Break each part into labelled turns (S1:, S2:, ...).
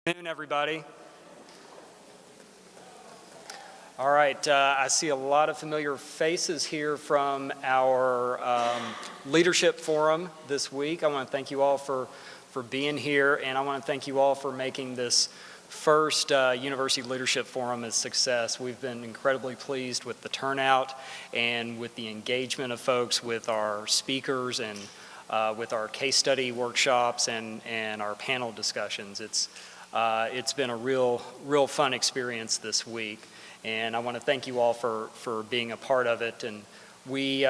S1: Good afternoon, everybody. All right, I see a lot of familiar faces here from our leadership forum this week. I want to thank you all for being here, and I want to thank you all for making this first University Leadership Forum a success. We've been incredibly pleased with the turnout and with the engagement of folks with our speakers and with our case study workshops and our panel discussions. It's been a real fun experience this week, and I want to thank you all for being a part of it. And we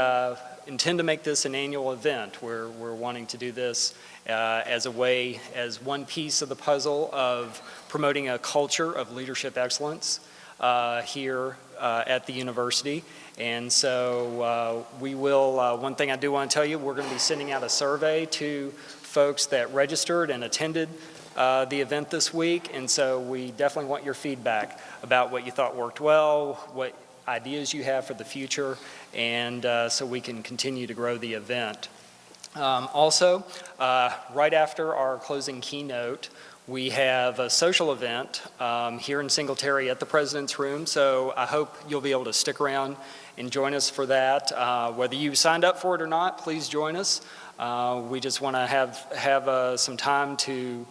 S1: intend to make this an annual event. We're wanting to do this as one piece of the puzzle of promoting a culture of leadership excellence here at the university. And so we will, one thing I do want to tell you, we're going to be sending out a survey to folks that registered and attended the event this week, and so we definitely want your feedback about what you thought worked well, what ideas you have for the future, and so we can continue to grow the event. Also, right after our closing keynote, we have a social event here in Singletary at the President's Room, so I hope you'll be able to stick around and join us for that. Whether you signed up for it or not, please join us. We just want to have some time to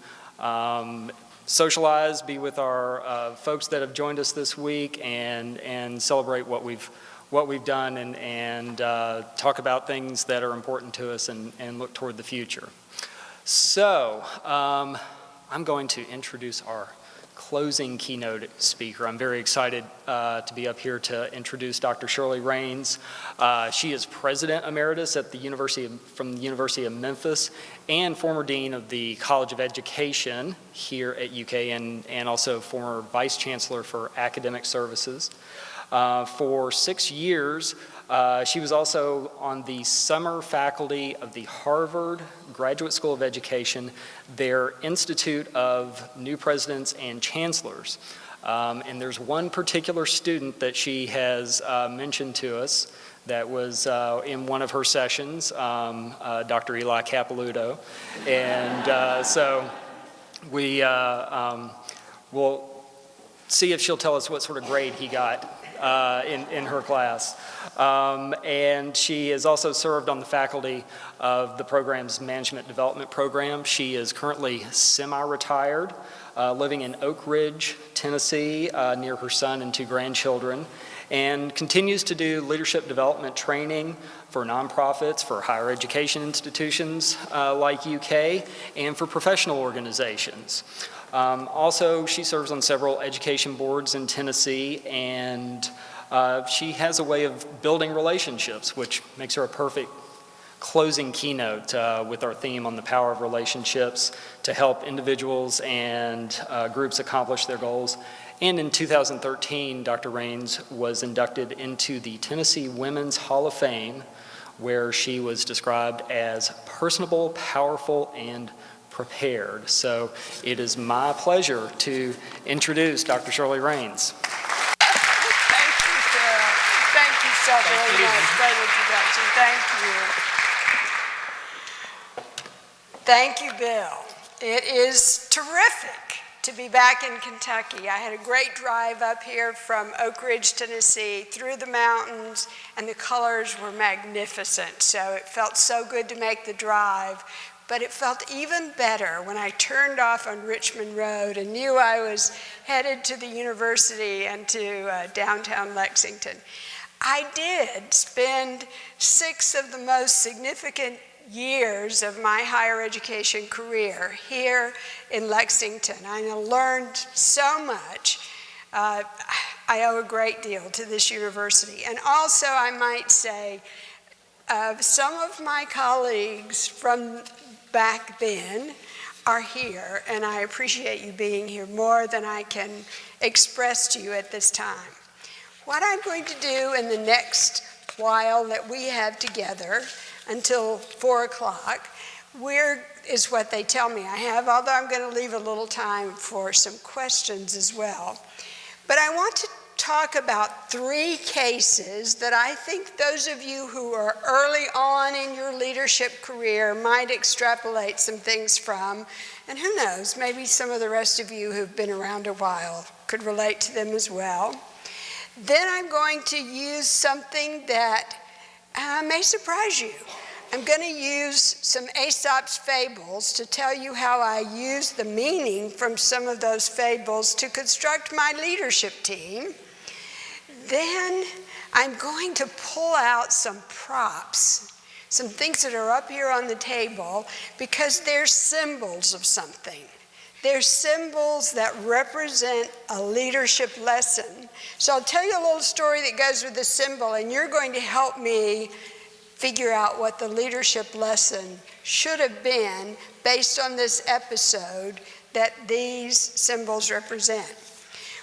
S1: socialize, be with our folks that have joined us this week, and celebrate what we've done, and talk about things that are important to us, and look toward the future. So I'm going to introduce our closing keynote speaker. I'm very excited to be up here to introduce Dr. Shirley Raines. She is President Emeritus at from the University of Memphis and former Dean of the College of Education here at UK, and also former Vice Chancellor for Academic Services. For 6 years, she was also on the summer faculty of the Harvard Graduate School of Education, their Institute of New Presidents and Chancellors. And there's one particular student that she has mentioned to us that was in one of her sessions, Dr. Eli Capilouto. And so we will see if she'll tell us what sort of grade he got in her class. And she has also served on the faculty of the program's Management Development Program. She is currently semi-retired, living in Oak Ridge, Tennessee, near her son and 2 grandchildren, and continues to do leadership development training for nonprofits, for higher education institutions like UK, and for professional organizations. Also, she serves on several education boards in Tennessee, and she has a way of building relationships, which makes her a perfect closing keynote with our theme on the power of relationships to help individuals and groups accomplish their goals. And in 2013, Dr. Raines was inducted into the Tennessee Women's Hall of Fame, where she was described as personable, powerful, and prepared. So it is my pleasure to introduce Dr. Shirley Raines.
S2: Thank you, Sarah. Thank you so very much. Great introduction. Thank you, Bill. It is terrific to be back in Kentucky. I had a great drive up here from Oak Ridge, Tennessee, through the mountains, and the colors were magnificent. So it felt so good to make the drive. But it felt even better when I turned off on Richmond Road and knew I was headed to the university and to downtown Lexington. I did spend 6 of the most significant years of my higher education career here in Lexington. I learned so much. I owe a great deal to this university. And also, I might say, some of my colleagues from back then are here, and I appreciate you being here more than I can express to you at this time. What I'm going to do in the next while that we have together until 4 o'clock is what they tell me I have, although I'm going to leave a little time for some questions as well. But I want to talk about 3 cases that I think those of you who are early on in your leadership career might extrapolate some things from. And who knows, maybe some of the rest of you who've been around a while could relate to them as well. Then I'm going to use something that may surprise you. I'm going to use some Aesop's fables to tell you how I use the meaning from some of those fables to construct my leadership team. Then I'm going to pull out some props, some things that are up here on the table, because they're symbols of something. They're symbols that represent a leadership lesson. So I'll tell you a little story that goes with the symbol, and you're going to help me figure out what the leadership lesson should have been based on this episode that these symbols represent.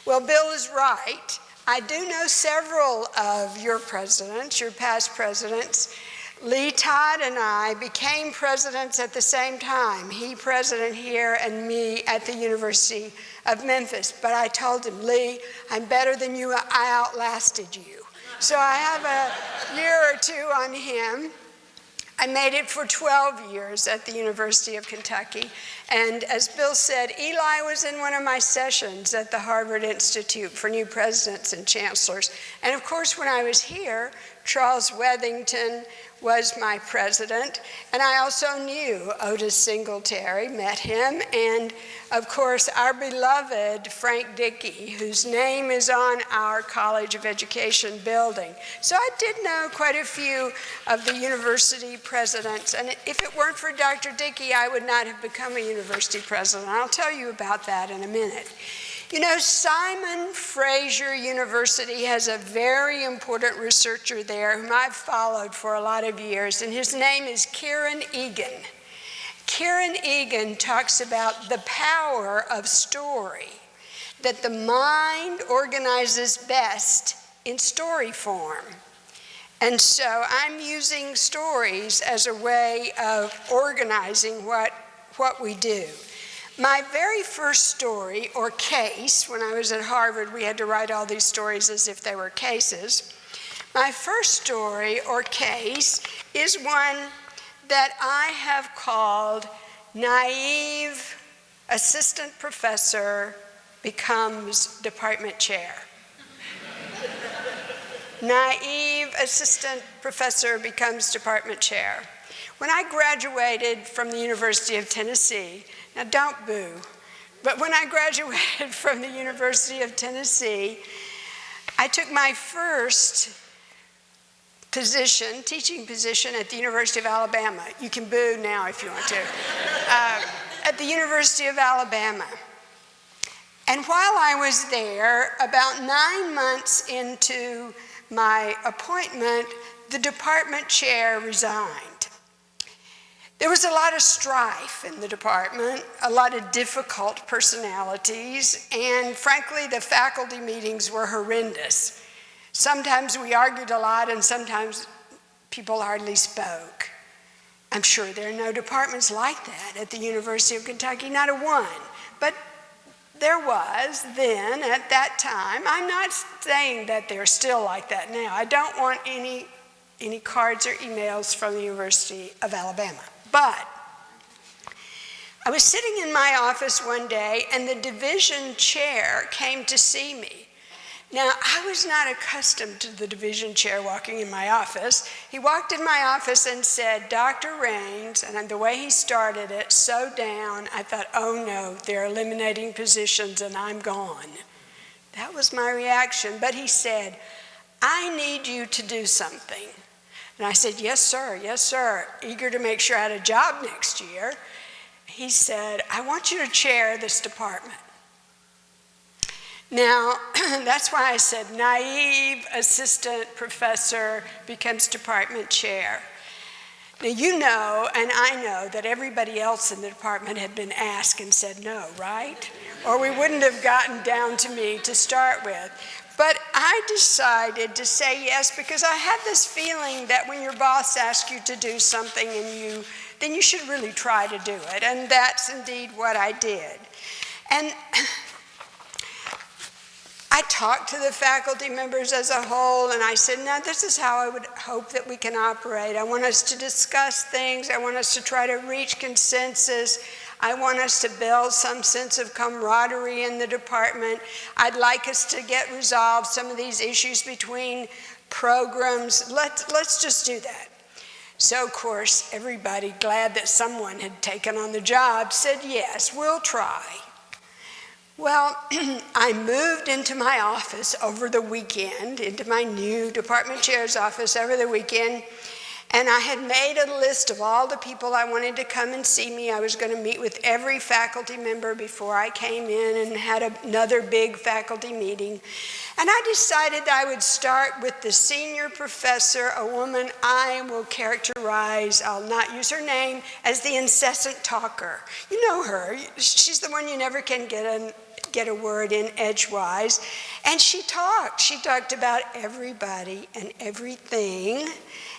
S2: Well, Bill is right. I do know several of your presidents, your past presidents. Lee Todd and I became presidents at the same time. He president here and me at the University of Memphis. But I told him, Lee, I'm better than you. I outlasted you. So I have a year or 2 on him. I made it for 12 years at the University of Kentucky. And as Bill said, Eli was in one of my sessions at the Harvard Institute for New Presidents and Chancellors. And of course, when I was here, Charles Wethington was my president. And I also knew Otis Singletary, met him. And of course, our beloved Frank Dickey, whose name is on our College of Education building. So I did know quite a few of the university presidents. And if it weren't for Dr. Dickey, I would not have become a university president. I'll tell you about that in a minute. You know, Simon Fraser University has a very important researcher there whom I've followed for a lot of years, and his name is Kieran Egan. Kieran Egan talks about the power of story, that the mind organizes best in story form. And so I'm using stories as a way of organizing what we do. My very first story, or case, when I was at Harvard, we had to write all these stories as if they were cases. My first story, or case, is one that I have called Naive Assistant Professor Becomes Department Chair. Naive Assistant Professor Becomes Department Chair. When I graduated from the University of Tennessee, now don't boo, but when I graduated from the University of Tennessee, I took my first position, teaching position at the University of Alabama. You can boo now if you want to. At the University of Alabama. And while I was there, about 9 months into my appointment, the department chair resigned. There was a lot of strife in the department, a lot of difficult personalities, and frankly, the faculty meetings were horrendous. Sometimes we argued a lot, and sometimes people hardly spoke. I'm sure there are no departments like that at the University of Kentucky, not a one. But there was then, at that time. I'm not saying that they're still like that now. I don't want any cards or emails from the University of Alabama. But I was sitting in my office one day, and the division chair came to see me. Now, I was not accustomed to the division chair walking in my office. He walked in my office and said, Dr. Raines, and the way he started it, so down, I thought, oh no, they're eliminating positions and I'm gone. That was my reaction. But he said, I need you to do something. And I said, yes, sir, eager to make sure I had a job next year. He said, I want you to chair this department. Now, that's why I said naive assistant professor becomes department chair. Now, you know, and I know, that everybody else in the department had been asked and said no, right? Or we wouldn't have gotten down to me to start with. But I decided to say yes because I had this feeling that when your boss asks you to do something then you should really try to do it. And that's indeed what I did. And I talked to the faculty members as a whole, and I said, no, this is how I would hope that we can operate. I want us to discuss things. I want us to try to reach consensus. I want us to build some sense of camaraderie in the department. I'd like us to get resolved some of these issues between programs. Let's just do that. So, of course, everybody, glad that someone had taken on the job, said, yes, we'll try. Well, I moved into my office over the weekend, into my new department chair's office over the weekend, and I had made a list of all the people I wanted to come and see me. I was going to meet with every faculty member before I came in and had another big faculty meeting. And I decided I would start with the senior professor, a woman I will characterize, I'll not use her name, as the incessant talker. You know her. She's the one you never can get a word in edgewise. And she talked. She talked about everybody and everything,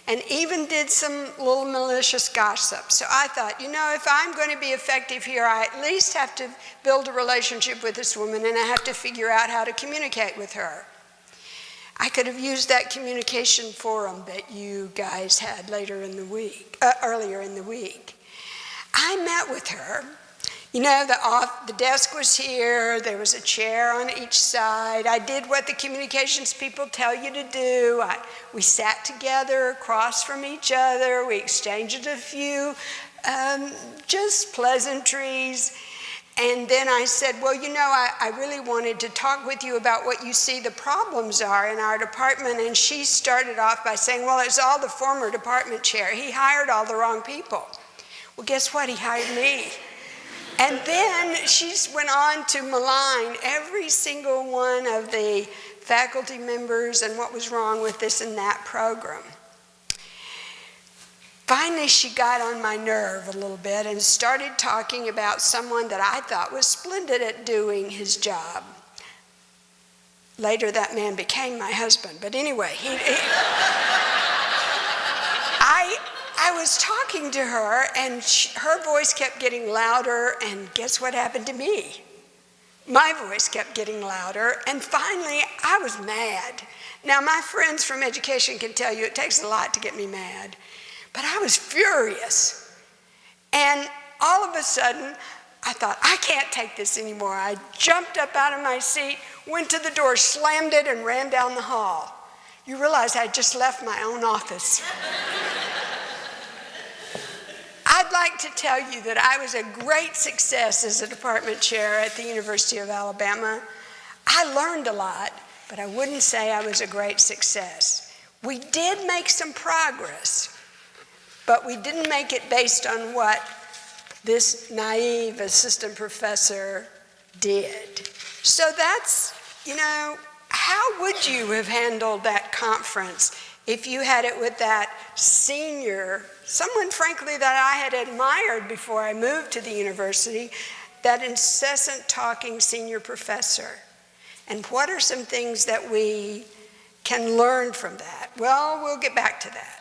S2: and even did some little malicious gossip. So I thought, you know, if I'm going to be effective here, I at least have to build a relationship with this woman, and I have to figure out how to communicate with her. I could have used that communication forum that you guys had earlier in the week. I met with her. You know, the desk was here, there was a chair on each side. I did what the communications people tell you to do. We sat together across from each other. We exchanged a few just pleasantries. And then I said, well, you know, I really wanted to talk with you about what you see the problems are in our department. And she started off by saying, well, it's all the former department chair. He hired all the wrong people. Well, guess what? He hired me. And then she went on to malign every single one of the faculty members and what was wrong with this and that program. Finally, she got on my nerve a little bit and started talking about someone that I thought was splendid at doing his job. Later, that man became my husband. But anyway, I was talking to her, and her voice kept getting louder, and guess what happened to me? My voice kept getting louder, and finally, I was mad. Now, my friends from education can tell you it takes a lot to get me mad, but I was furious. And all of a sudden, I thought, I can't take this anymore. I jumped up out of my seat, went to the door, slammed it, and ran down the hall. You realize I just left my own office. I'd like to tell you that I was a great success as a department chair at the University of Alabama. I learned a lot, but I wouldn't say I was a great success. We did make some progress, but we didn't make it based on what this naive assistant professor did. So that's, you know, how would you have handled that conference if you had it with that senior, someone frankly that I had admired before I moved to the university, that incessant talking senior professor? And what are some things that we can learn from that? Well, we'll get back to that.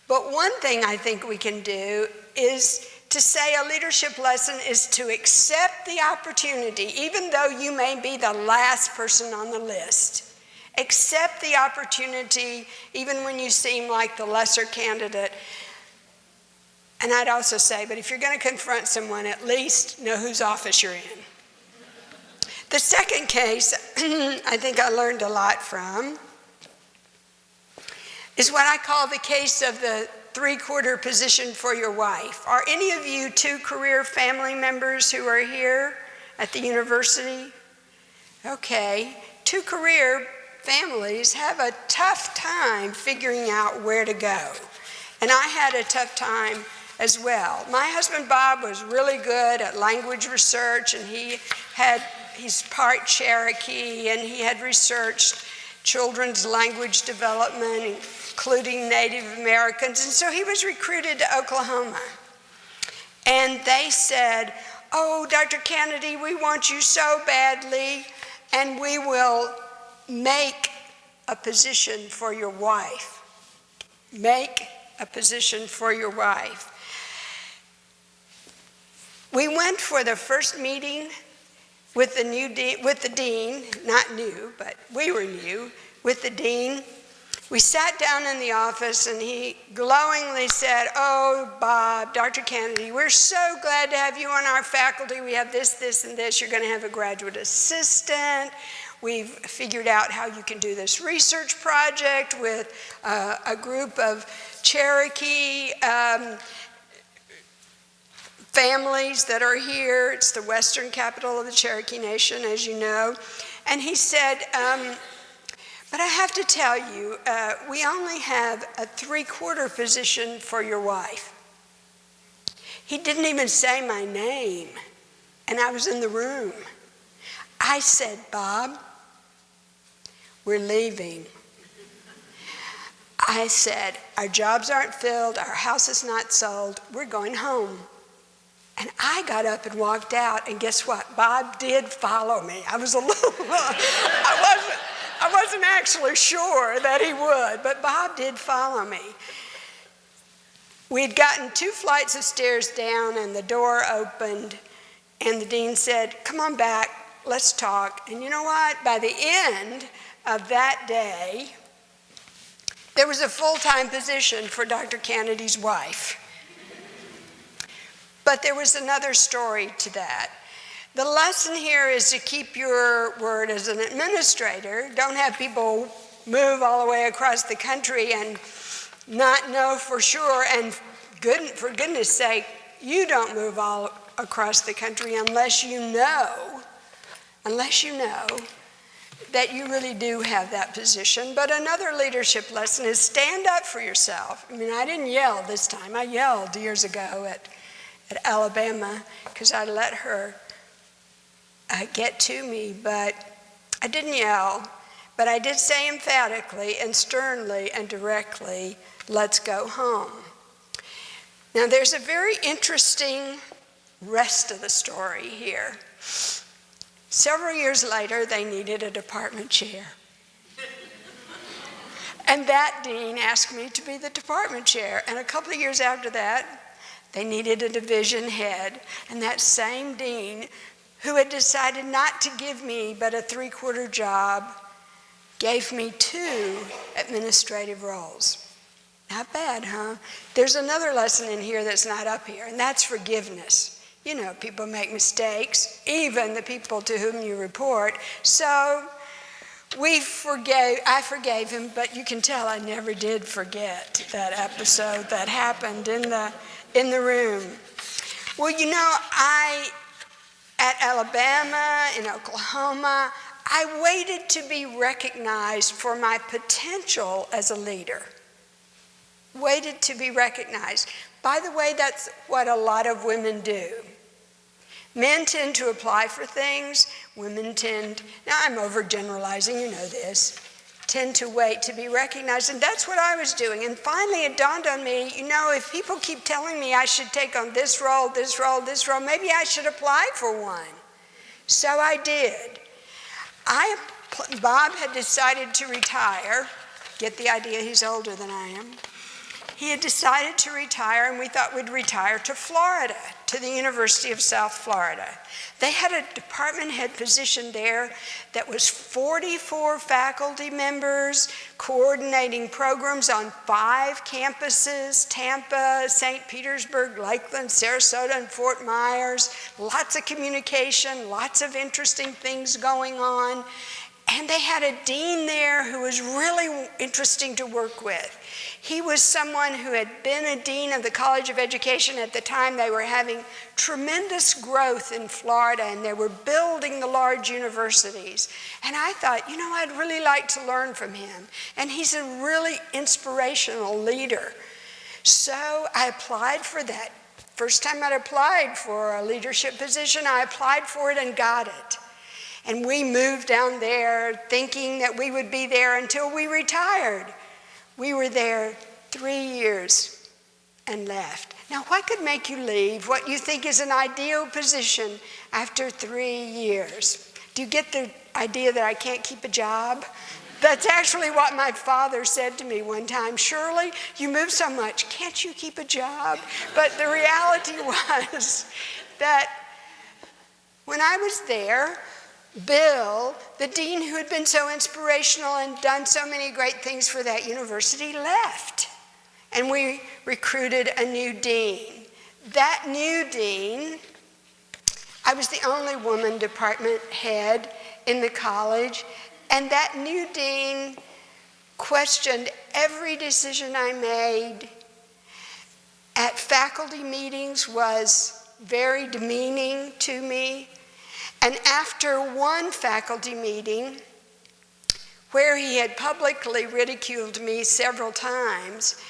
S2: But one thing I think we can do is to say a leadership lesson is to accept the opportunity, even though you may be the last person on the list. Accept the opportunity even when you seem like the lesser candidate. And I'd also say, but if you're going to confront someone, at least know whose office you're in. The second case I think I learned a lot from is what I call the case of the three-quarter position for your wife. Are any of you two career family members who are here at the university? Okay, two career families have a tough time figuring out where to go. And I had a tough time as well. My husband Bob was really good at language research, and he's part Cherokee, and he had researched children's language development, including Native Americans, and so he was recruited to Oklahoma. And they said, oh, Dr. Kennedy, we want you so badly, and we will make a position for your wife. Make a position for your wife. We went for the first meeting with the dean, not new, but we were new, with the dean. We sat down in the office and he glowingly said, "Oh, Bob, Dr. Kennedy, we're so glad to have you on our faculty. We have this, this, and this. You're going to have a graduate assistant. We've figured out how you can do this research project with a group of Cherokee families that are here. It's the western capital of the Cherokee Nation, as you know." And he said, "But I have to tell you, we only have a 3/4 position for your wife." He didn't even say my name, and I was in the room. I said, "Bob, we're leaving." I said, "Our jobs aren't filled, our house is not sold, we're going home." And I got up and walked out, and guess what? Bob did follow me. I was a little, I wasn't actually sure that he would, but Bob did follow me. We'd gotten 2 flights of stairs down, and the door opened, and the dean said, "Come on back, let's talk." And you know what? By the end of that day, there was a full-time position for Dr. Kennedy's wife. But there was another story to that. The lesson here is to keep your word as an administrator. Don't have people move all the way across the country and not know for sure. And for goodness sake, you don't move all across the country unless you know that you really do have that position. But another leadership lesson is stand up for yourself. I mean, I didn't yell this time. I yelled years ago at Alabama because I let her get to me, but I didn't yell. But I did say emphatically and sternly and directly, "Let's go home." Now there's a very interesting rest of the story here. Several years later, they needed a department chair. And that dean asked me to be the department chair. And a couple of years after that, they needed a division head, and that same dean, who had decided not to give me but a 3/4 job, gave me 2 administrative roles. Not bad, huh? There's another lesson in here that's not up here, and that's forgiveness. You know, people make mistakes, even the people to whom you report. So I forgave him, but you can tell I never did forget that episode that happened in the room. Well, you know, at Alabama, in Oklahoma, I waited to be recognized for my potential as a leader. Waited to be recognized. By the way, that's what a lot of women do. Men tend to apply for things. Women tend, now I'm overgeneralizing, you know this, tend to wait to be recognized, and that's what I was doing. And finally it dawned on me, you know, if people keep telling me I should take on this role, this role, this role, maybe I should apply for one. So I did. Bob had decided to retire. Get the idea, he's older than I am. He had decided to retire, and we thought we'd retire to Florida, to the University of South Florida. They had a department head position there that was 44 faculty members coordinating programs on 5 campuses: Tampa, St. Petersburg, Lakeland, Sarasota, and Fort Myers. Lots of communication, lots of interesting things going on. And they had a dean there who was really interesting to work with. He was someone who had been a dean of the College of Education at the time. They were having tremendous growth in Florida, and they were building the large universities. And I thought, you know, I'd really like to learn from him. And he's a really inspirational leader. So I applied for that. First time I'd applied for a leadership position, I applied for it and got it. And we moved down there thinking that we would be there until we retired. We were there 3 years and left. Now, what could make you leave what you think is an ideal position after 3 years? Do you get the idea that I can't keep a job? That's actually what my father said to me one time. "Shirley, you move so much, can't you keep a job?" But the reality was that When I was there, Bill, the dean who had been so inspirational and done so many great things for that university, left. And we recruited a new dean. That new dean, I was the only woman department head in the college, and that new dean questioned every decision I made. At faculty meetings was very demeaning to me. And after one faculty meeting, where he had publicly ridiculed me several times,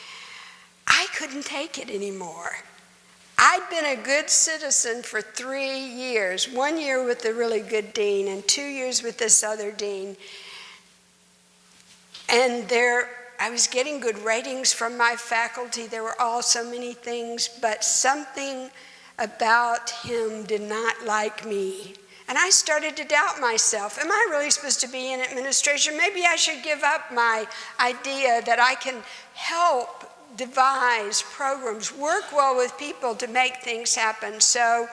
S2: I couldn't take it anymore. I'd been a good citizen for 3 years, 1 year with the really good dean and 2 years with this other dean. And I was getting good ratings from my faculty. There were all so many things, but something about him did not like me. And I started to doubt myself. Am I really supposed to be in administration? Maybe I should give up my idea that I can help devise programs, work well with people to make things happen. So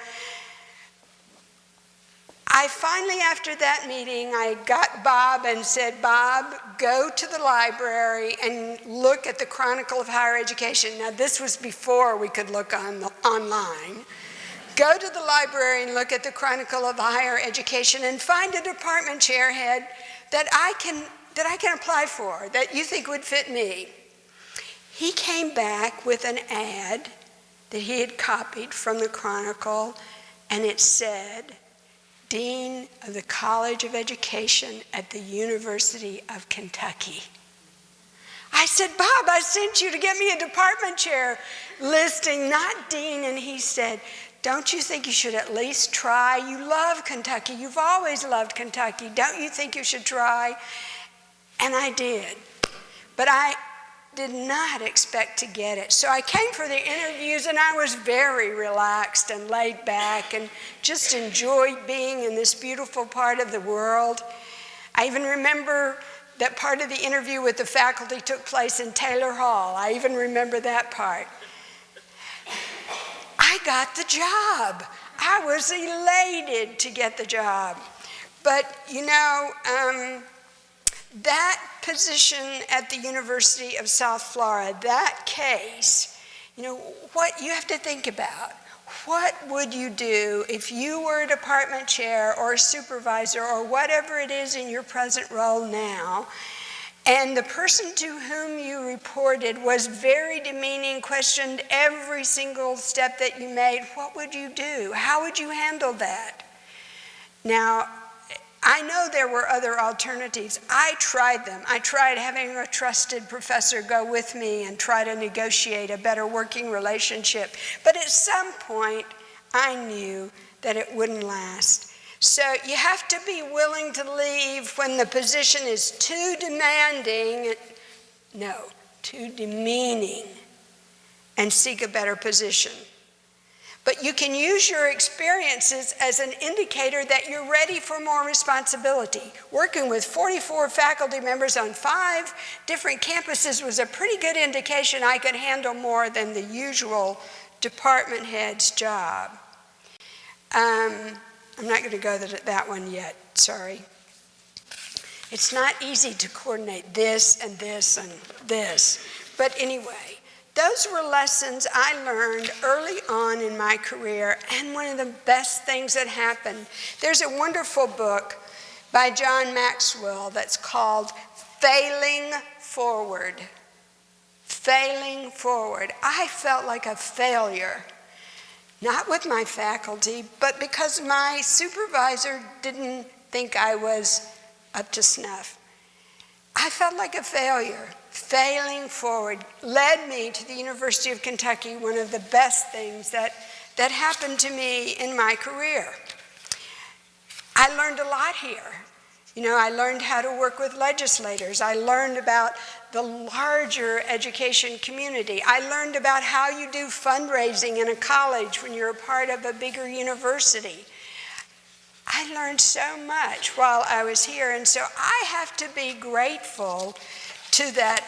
S2: I finally, after that meeting, I got Bob and said, Bob, go to the library and look at the Chronicle of Higher Education. Now, this was before we could look online. Go to the library and look at the Chronicle of Higher Education and find a department chair head that I can apply for, that you think would fit me. He came back with an ad that he had copied from the Chronicle, and it said, Dean of the College of Education at the University of Kentucky. I said, Bob, I sent you to get me a department chair listing, not dean. And he said, don't you think you should at least try? You love Kentucky. You've always loved Kentucky. Don't you think you should try? And I did. But I did not expect to get it. So I came for the interviews, and I was very relaxed and laid back and just enjoyed being in this beautiful part of the world. I even remember that part of the interview with the faculty took place in Taylor Hall. I even remember that part. I got the job. I was elated to get the job. But, that position at the University of South Florida, that case, what you have to think about. What would you do if you were a department chair or a supervisor or whatever it is in your present role now, and the person to whom you reported was very demeaning, questioned every single step that you made? What would you do? How would you handle that? Now, I know there were other alternatives. I tried them. I tried having a trusted professor go with me and try to negotiate a better working relationship. But at some point, I knew that it wouldn't last. So you have to be willing to leave when the position is too demanding, too demeaning, and seek a better position. But you can use your experiences as an indicator that you're ready for more responsibility. Working with 44 faculty members on 5 different campuses was a pretty good indication I could handle more than the usual department head's job. I'm not going to go to that one yet, sorry. It's not easy to coordinate this and this and this. But anyway, those were lessons I learned early on in my career, and one of the best things that happened. There's a wonderful book by John Maxwell that's called Failing Forward. Failing Forward. I felt like a failure, not with my faculty, but because my supervisor didn't think I was up to snuff. I felt like a failure. Failing Forward led me to the University of Kentucky, one of the best things that happened to me in my career. I learned a lot here. I learned how to work with legislators. I learned about the larger education community. I learned about how you do fundraising in a college when you're a part of a bigger university. I learned so much while I was here, and so I have to be grateful to that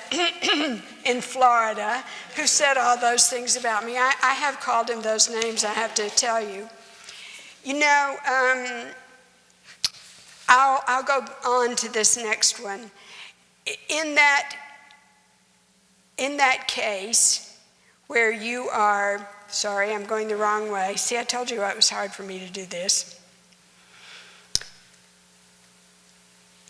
S2: in Florida who said all those things about me. I have called him those names, I have to tell you. You know, I'll go on to this next one. In that case where you are, sorry, I'm going the wrong way. See, I told you it was hard for me to do this.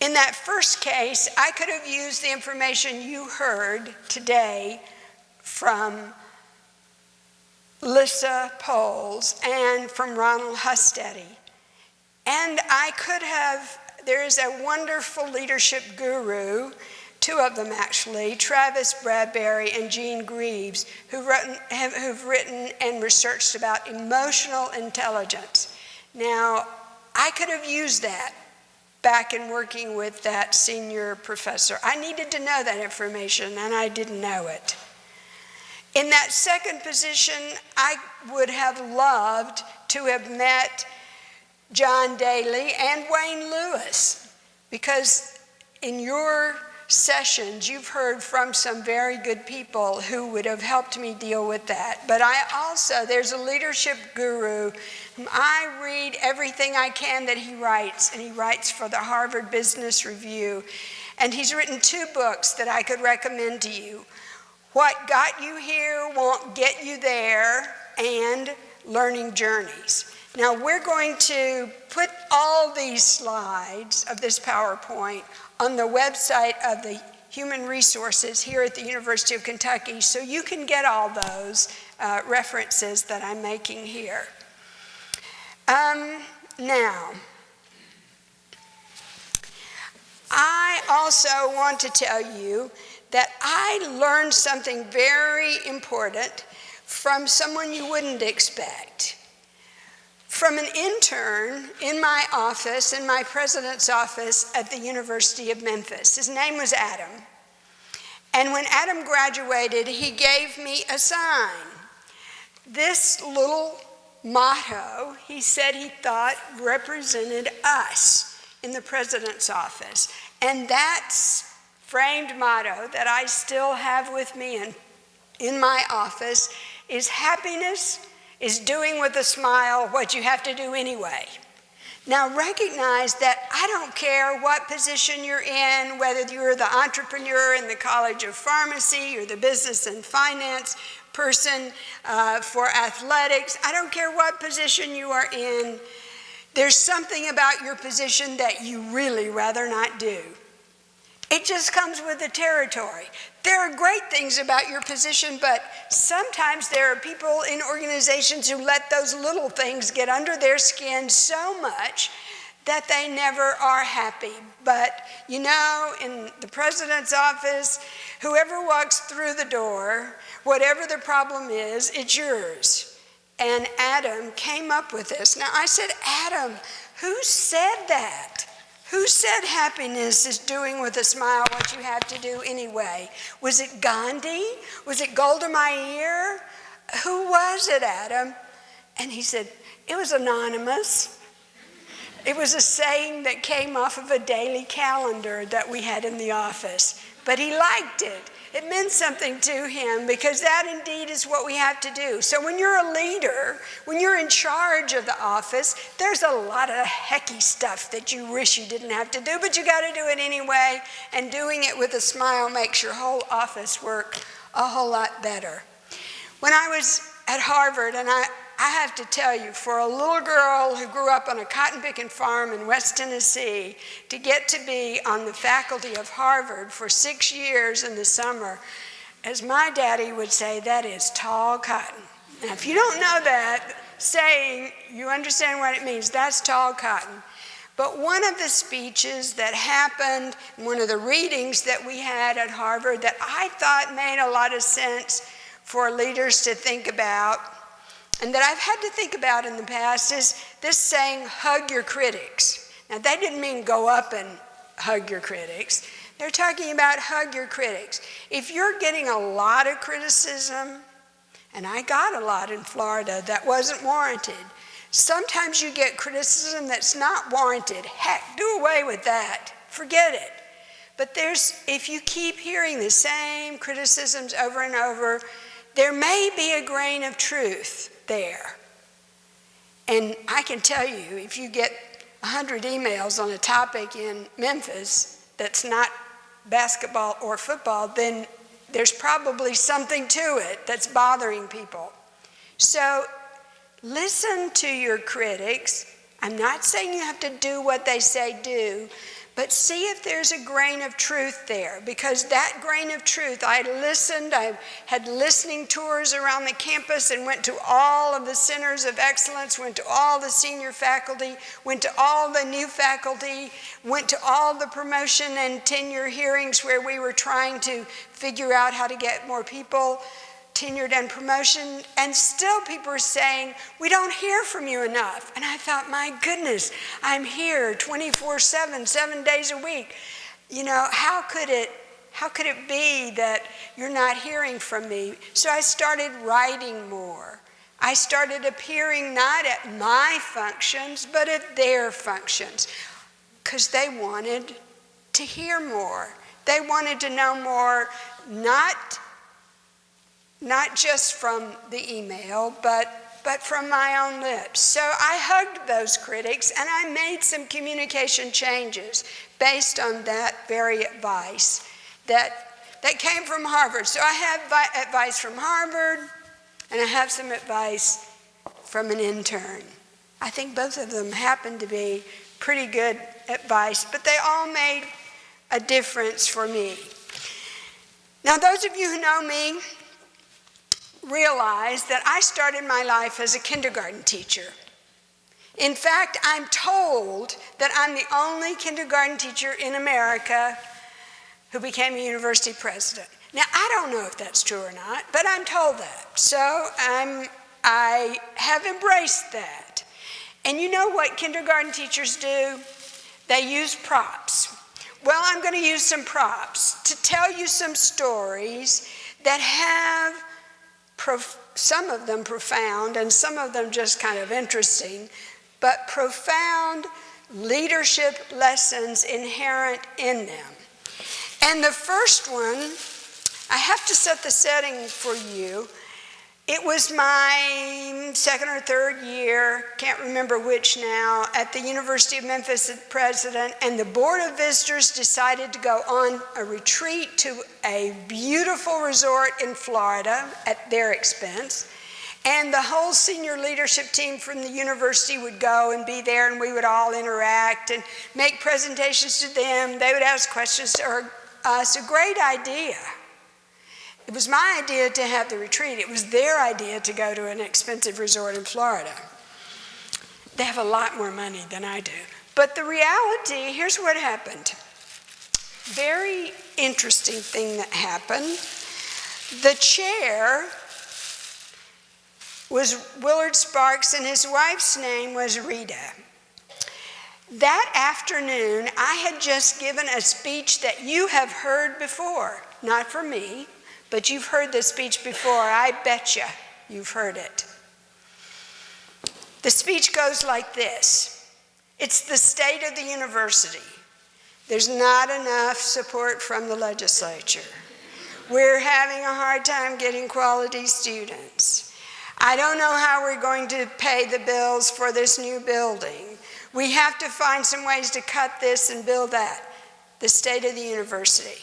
S2: In that first case, I could have used the information you heard today from Lissa Poles and from Ronald Hustedy. And I could have, there is a wonderful leadership guru, two of them actually, Travis Bradbury and Gene Greaves, who've written and researched about emotional intelligence. Now, I could have used that back in working with that senior professor. I needed to know that information, and I didn't know it. In that second position, I would have loved to have met John Daly and Wayne Lewis, because in your sessions, you've heard from some very good people who would have helped me deal with that. But there's a leadership guru whom I read everything I can that he writes, and he writes for the Harvard Business Review. And he's written 2 books that I could recommend to you. What Got You Here Won't Get You There, and Learning Journeys. Now we're going to put all these slides of this PowerPoint on the website of the Human Resources here at the University of Kentucky, so you can get all those references that I'm making here. Now, I also want to tell you that I learned something very important from someone you wouldn't expect. From an intern in my office, in my president's office at the University of Memphis. His name was Adam. And when Adam graduated, he gave me a sign. This little motto, he said he thought represented us in the president's office. And that framed motto that I still have with me in my office is happiness is doing with a smile what you have to do anyway. Now recognize that I don't care what position you're in, whether you're the entrepreneur in the College of Pharmacy or the business and finance person for athletics. I don't care what position you are in. There's something about your position that you really rather not do. It just comes with the territory. There are great things about your position, but sometimes there are people in organizations who let those little things get under their skin so much that they never are happy. But you know, in the president's office, whoever walks through the door, whatever the problem is, it's yours. And Adam came up with this. Now I said, Adam, who said that? Who said happiness is doing with a smile what you have to do anyway? Was it Gandhi? Was it Golda Meir? Who was it, Adam? And he said, it was anonymous. It was a saying that came off of a daily calendar that we had in the office. But he liked it. It meant something to him because that indeed is what we have to do. So when you're a leader, when you're in charge of the office, there's a lot of hecky stuff that you wish you didn't have to do, but you got to do it anyway, and doing it with a smile makes your whole office work a whole lot better. When I was at Harvard, and I have to tell you, for a little girl who grew up on a cotton picking farm in West Tennessee, to get to be on the faculty of Harvard for 6 years in the summer, as my daddy would say, that is tall cotton. Now, if you don't know that saying, you understand what it means. That's tall cotton. But one of the speeches that happened, one of the readings that we had at Harvard that I thought made a lot of sense for leaders to think about, and that I've had to think about in the past, is this saying, hug your critics. Now, they didn't mean go up and hug your critics. They're talking about hug your critics. If you're getting a lot of criticism, and I got a lot in Florida that wasn't warranted, sometimes you get criticism that's not warranted. Heck, do away with that. Forget it. But if you keep hearing the same criticisms over and over, there may be a grain of truth there. And I can tell you, if you get 100 emails on a topic in Memphis that's not basketball or football, then there's probably something to it that's bothering people. So listen to your critics. I'm not saying you have to do what they say do, but see if there's a grain of truth there, because that grain of truth, I had listening tours around the campus and went to all of the centers of excellence, went to all the senior faculty, went to all the new faculty, went to all the promotion and tenure hearings where we were trying to figure out how to get more people tenured and promotion, and still people were saying, we don't hear from you enough. And I thought, my goodness, I'm here 24/7, 7 days a week. You know, how could it be that you're not hearing from me? So I started writing more. I started appearing not at my functions, but at their functions, because they wanted to hear more. They wanted to know more, not just from the email, but from my own lips. So I hugged those critics, and I made some communication changes based on that very advice that came from Harvard. So I have advice from Harvard, and I have some advice from an intern. I think both of them happen to be pretty good advice, but they all made a difference for me. Now, those of you who know me realize that I started my life as a kindergarten teacher. In fact, I'm told that I'm the only kindergarten teacher in America who became a university president. Now, I don't know if that's true or not, but I'm told that. So I have embraced that. And you know what kindergarten teachers do? They use props. Well, I'm going to use some props to tell you some stories that have some of them profound and some of them just kind of interesting, but profound leadership lessons inherent in them. And the first one, I have to set the setting for you. It was my second or third year, can't remember which now, at the University of Memphis as president, and the Board of Visitors decided to go on a retreat to a beautiful resort in Florida at their expense. And the whole senior leadership team from the university would go and be there, and we would all interact and make presentations to them. They would ask questions to us. A great idea. It was my idea to have the retreat. It was their idea to go to an expensive resort in Florida. They have a lot more money than I do. But the reality, here's what happened. Very interesting thing that happened. The chair was Willard Sparks, and his wife's name was Rita. That afternoon, I had just given a speech that you have heard before. Not from me, but you've heard this speech before. I bet you've heard it. The speech goes like this. It's the state of the university. There's not enough support from the legislature. We're having a hard time getting quality students. I don't know how we're going to pay the bills for this new building. We have to find some ways to cut this and build that. The state of the university.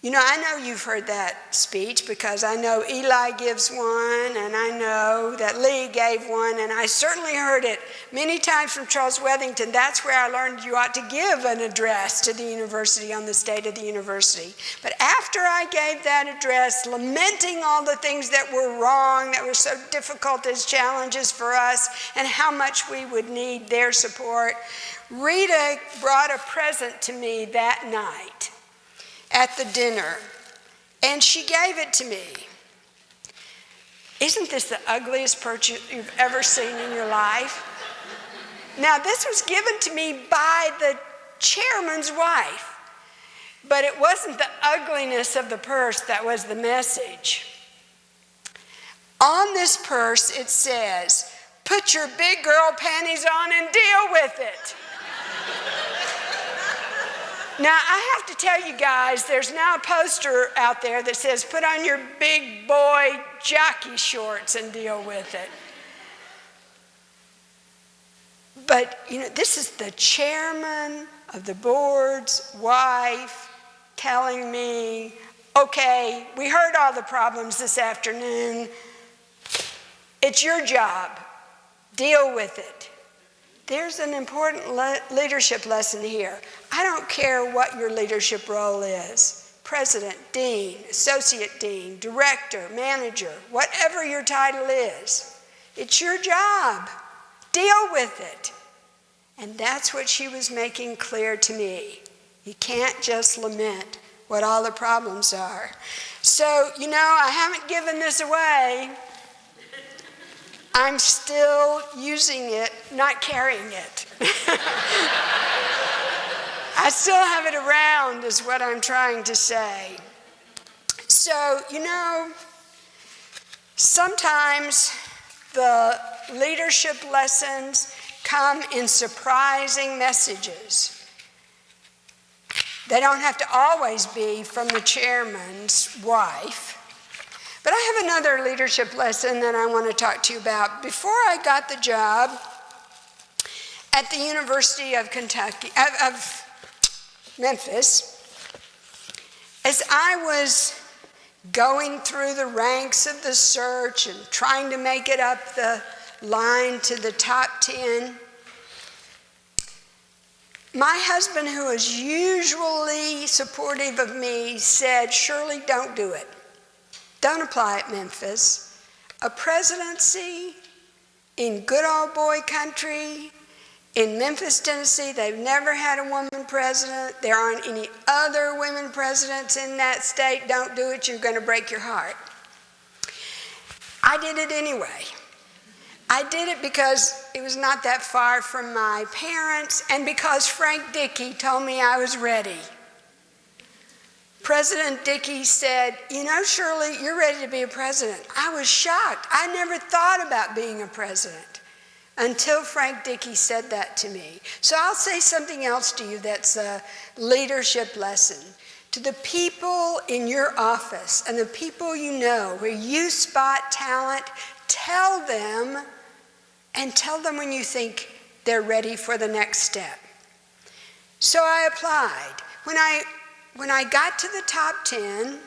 S2: You know, I know you've heard that speech because I know Eli gives one, and I know that Lee gave one, and I certainly heard it many times from Charles Wethington. That's where I learned you ought to give an address to the university on the state of the university. But after I gave that address, lamenting all the things that were wrong, that were so difficult as challenges for us, and how much we would need their support, Rita brought a present to me that night at the dinner, and she gave it to me. Isn't this the ugliest purchase you've ever seen in your life? Now, this was given to me by the chairman's wife, but it wasn't the ugliness of the purse that was the message. On this purse, it says, "Put your big girl panties on and deal with it." Now, I have to tell you guys, there's now a poster out there that says, "Put on your big boy jockey shorts and deal with it." But, this is the chairman of the board's wife telling me, okay, we heard all the problems this afternoon. It's your job. Deal with it. There's an important leadership lesson here. I don't care what your leadership role is. President, dean, associate dean, director, manager, whatever your title is. It's your job. Deal with it. And that's what she was making clear to me. You can't just lament what all the problems are. So, I haven't given this away. I'm still using it, not carrying it. I still have it around, is what I'm trying to say. So, sometimes the leadership lessons come in surprising messages. They don't have to always be from the chairman's wife. But I have another leadership lesson that I want to talk to you about. Before I got the job at the University of Memphis, as I was going through the ranks of the search and trying to make it up the line to the top 10, my husband, who is usually supportive of me, said, "Shirley, don't do it. Don't apply at Memphis. A presidency in good old boy country, in Memphis, Tennessee, they've never had a woman president. There aren't any other women presidents in that state. Don't do it. You're going to break your heart." I did it anyway. I did it because it was not that far from my parents and because Frank Dickey told me I was ready. President Dickey said, "Shirley, you're ready to be a president." I was shocked. I never thought about being a president until Frank Dickey said that to me. So I'll say something else to you that's a leadership lesson. To the people in your office and the people where you spot talent, tell them, and tell them when you think they're ready for the next step. So I applied. When I got to the top 10,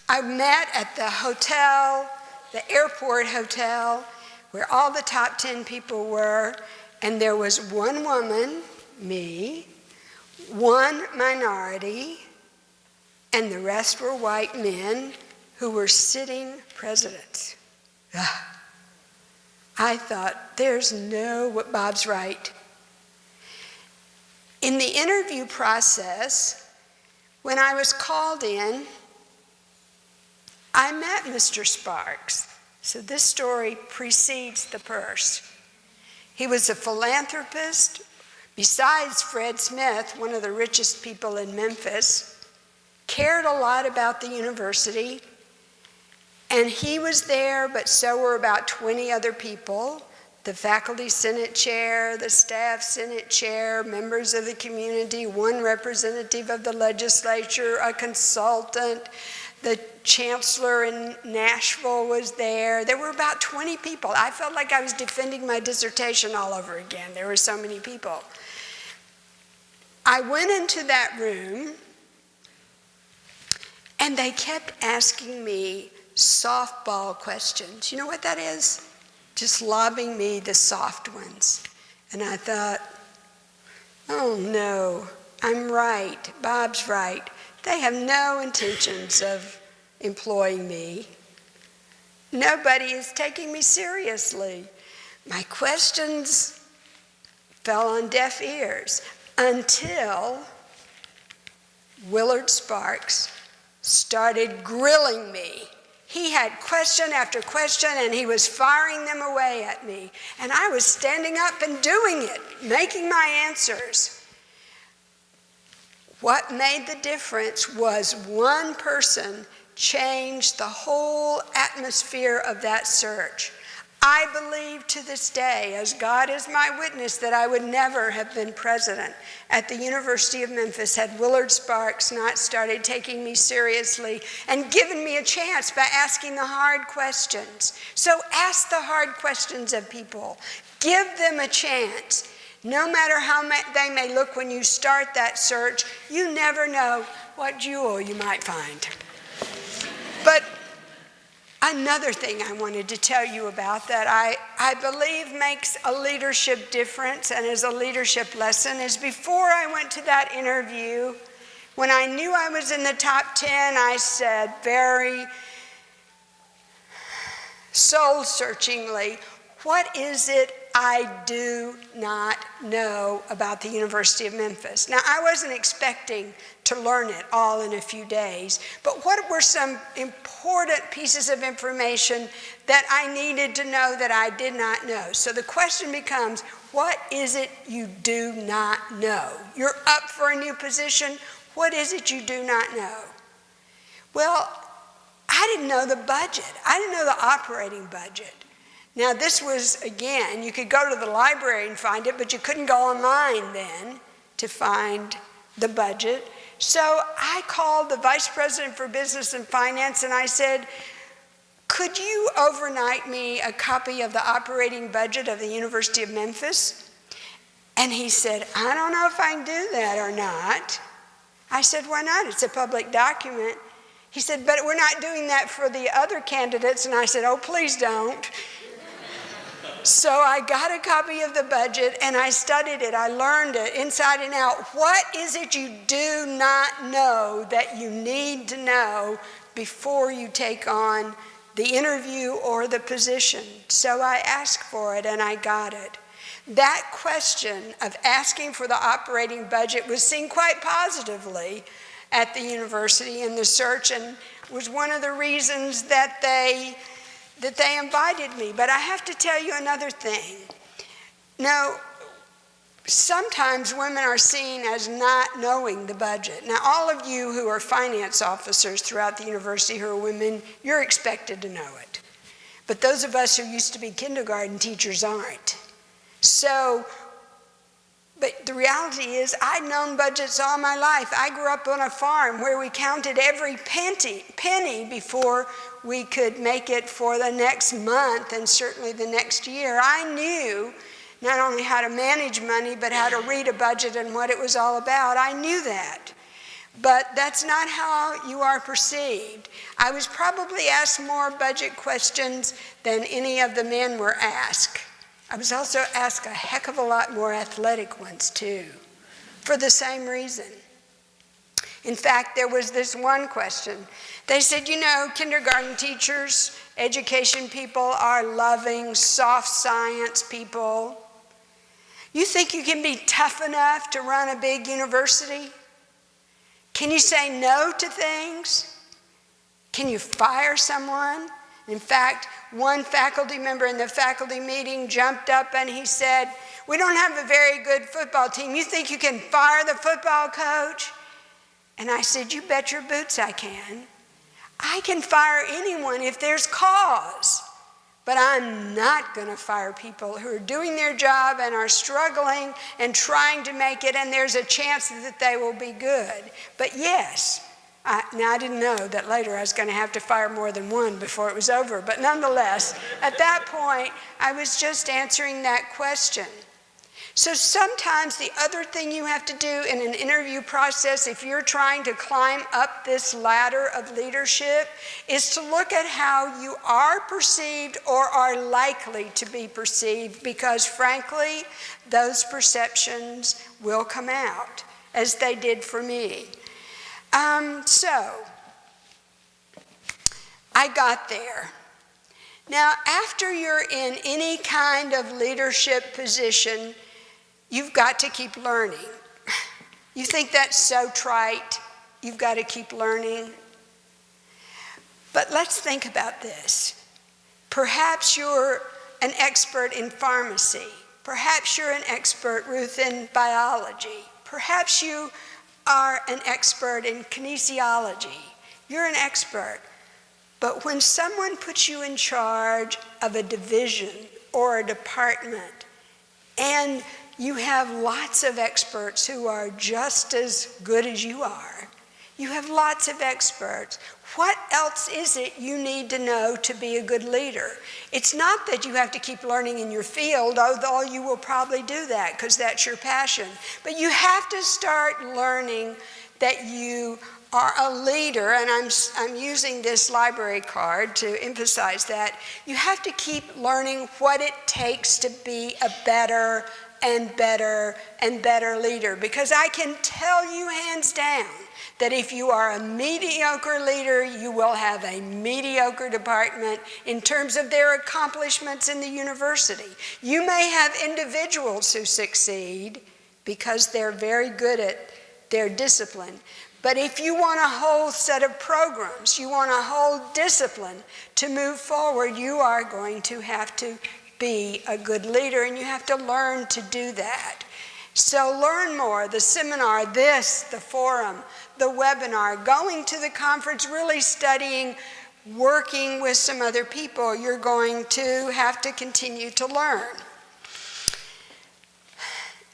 S2: I met at the hotel, the airport hotel, where all the top 10 people were, and there was one woman, me, one minority, and the rest were white men who were sitting presidents. I thought, Bob's right. In the interview process, when I was called in, I met Mr. Sparks. So this story precedes the purse. He was a philanthropist. Besides Fred Smith, one of the richest people in Memphis, cared a lot about the university. And he was there, but so were about 20 other people. The faculty senate chair, the staff senate chair, members of the community, one representative of the legislature, a consultant. The chancellor in Nashville was there. There were about 20 people. I felt like I was defending my dissertation all over again. There were so many people. I went into that room, and they kept asking me softball questions. You know what that is? Just lobbing me the soft ones. And I thought, oh no, I'm right. Bob's right. They have no intentions of employing me. Nobody is taking me seriously. My questions fell on deaf ears until Willard Sparks started grilling me. He had question after question, and he was firing them away at me. And I was standing up and doing it, making my answers. What made the difference was one person changed the whole atmosphere of that search. I believe to this day, as God is my witness, that I would never have been president at the University of Memphis had Willard Sparks not started taking me seriously and given me a chance by asking the hard questions. So ask the hard questions of people. Give them a chance. No matter how they may look when you start that search, you never know what jewel you might find. But another thing I wanted to tell you about that I believe makes a leadership difference and is a leadership lesson is before I went to that interview, when I knew I was in the top 10, I said very soul-searchingly, what is it I do not know about the University of Memphis? Now, I wasn't expecting to learn it all in a few days, but what were some important pieces of information that I needed to know that I did not know? So the question becomes, what is it you do not know? You're up for a new position. What is it you do not know? Well, I didn't know the budget. I didn't know the operating budget. Now, this was, again, you could go to the library and find it, but you couldn't go online then to find the budget. So I called the Vice President for Business and Finance and I said, could you overnight me a copy of the operating budget of the University of Memphis? And he said, I don't know if I can do that or not. I said, why not? It's a public document. He said, but we're not doing that for the other candidates. And I said, oh, please don't. So I got a copy of the budget and I studied it. I learned it inside and out. What is it you do not know that you need to know before you take on the interview or the position? So I asked for it and I got it. That question of asking for the operating budget was seen quite positively at the university in the search and was one of the reasons that they invited me. But I have to tell you another thing. Now, sometimes women are seen as not knowing the budget. Now, all of you who are finance officers throughout the university who are women, you're expected to know it. But those of us who used to be kindergarten teachers aren't. So, but the reality is I'd known budgets all my life. I grew up on a farm where we counted every penny before we could make it for the next month and certainly the next year. I knew not only how to manage money, but how to read a budget and what it was all about. I knew that. But that's not how you are perceived. I was probably asked more budget questions than any of the men were asked. I was also asked a heck of a lot more athletic ones too, for the same reason. In fact, there was this one question. They said, you know, kindergarten teachers, education people are loving, soft science people. You think you can be tough enough to run a big university? Can you say no to things? Can you fire someone? In fact, one faculty member in the faculty meeting jumped up and he said, we don't have a very good football team. You think you can fire the football coach? And I said, you bet your boots I can. I can fire anyone if there's cause. But I'm not going to fire people who are doing their job and are struggling and trying to make it, and there's a chance that they will be good. But yes, now I didn't know that later I was going to have to fire more than one before it was over. But nonetheless, at that point, I was just answering that question. So sometimes the other thing you have to do in an interview process, if you're trying to climb up this ladder of leadership, is to look at how you are perceived or are likely to be perceived, because frankly, those perceptions will come out, as they did for me. So I got there. Now, after you're in any kind of leadership position, you've got to keep learning. You think that's so trite? You've got to keep learning. But let's think about this. Perhaps you're an expert in pharmacy. Perhaps you're an expert, Ruth, in biology. Perhaps you are an expert in kinesiology. You're an expert. But when someone puts you in charge of a division or a department, and you have lots of experts who are just as good as you are, you have lots of experts, what else is it you need to know to be a good leader? It's not that you have to keep learning in your field, although you will probably do that because that's your passion. But you have to start learning that you are a leader, and I'm using this library card to emphasize that. You have to keep learning what it takes to be a better and better and better leader, because I can tell you hands down that if you are a mediocre leader, you will have a mediocre department in terms of their accomplishments in the university. You may have individuals who succeed because they're very good at their discipline. But if you want a whole set of programs, you want a whole discipline to move forward, you are going to have to be a good leader, and you have to learn to do that. So learn more, the seminar, the forum, the webinar, going to the conference, really studying, working with some other people. You're going to have to continue to learn.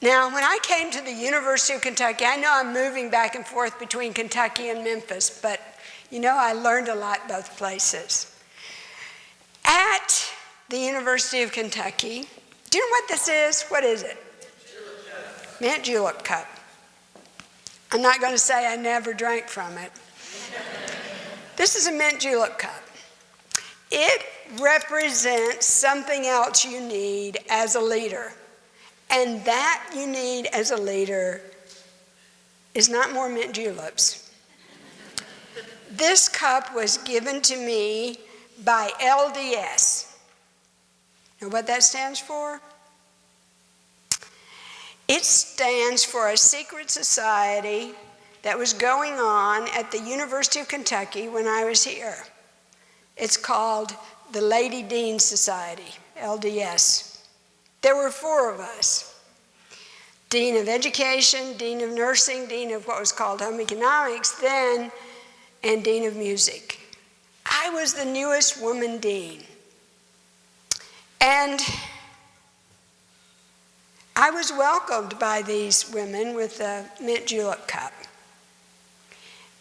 S2: Now, when I came to the University of Kentucky, I know I'm moving back and forth between Kentucky and Memphis, but I learned a lot both places. At the University of Kentucky, do you know what this is? What is it? Mint julep cup. I'm not going to say I never drank from it. This is a mint julep cup. It represents something else you need as a leader. And that you need as a leader is not more mint juleps. This cup was given to me by LDS. Know what that stands for? It stands for a secret society that was going on at the University of Kentucky when I was here. It's called the Lady Dean Society, LDS. There were 4 of us. Dean of Education, Dean of Nursing, Dean of what was called Home Economics then, and Dean of Music. I was the newest woman dean. And I was welcomed by these women with a mint julep cup.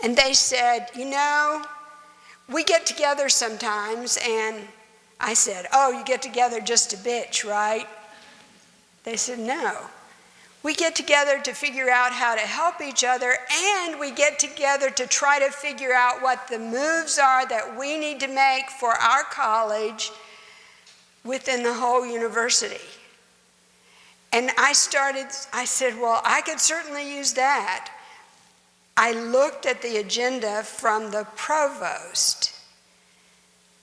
S2: And they said, we get together sometimes, and I said, oh, you get together just to bitch, right? They said, no. We get together to figure out how to help each other, and we get together to try to figure out what the moves are that we need to make for our college within the whole university. And I said, well, I could certainly use that. I looked at the agenda from the provost,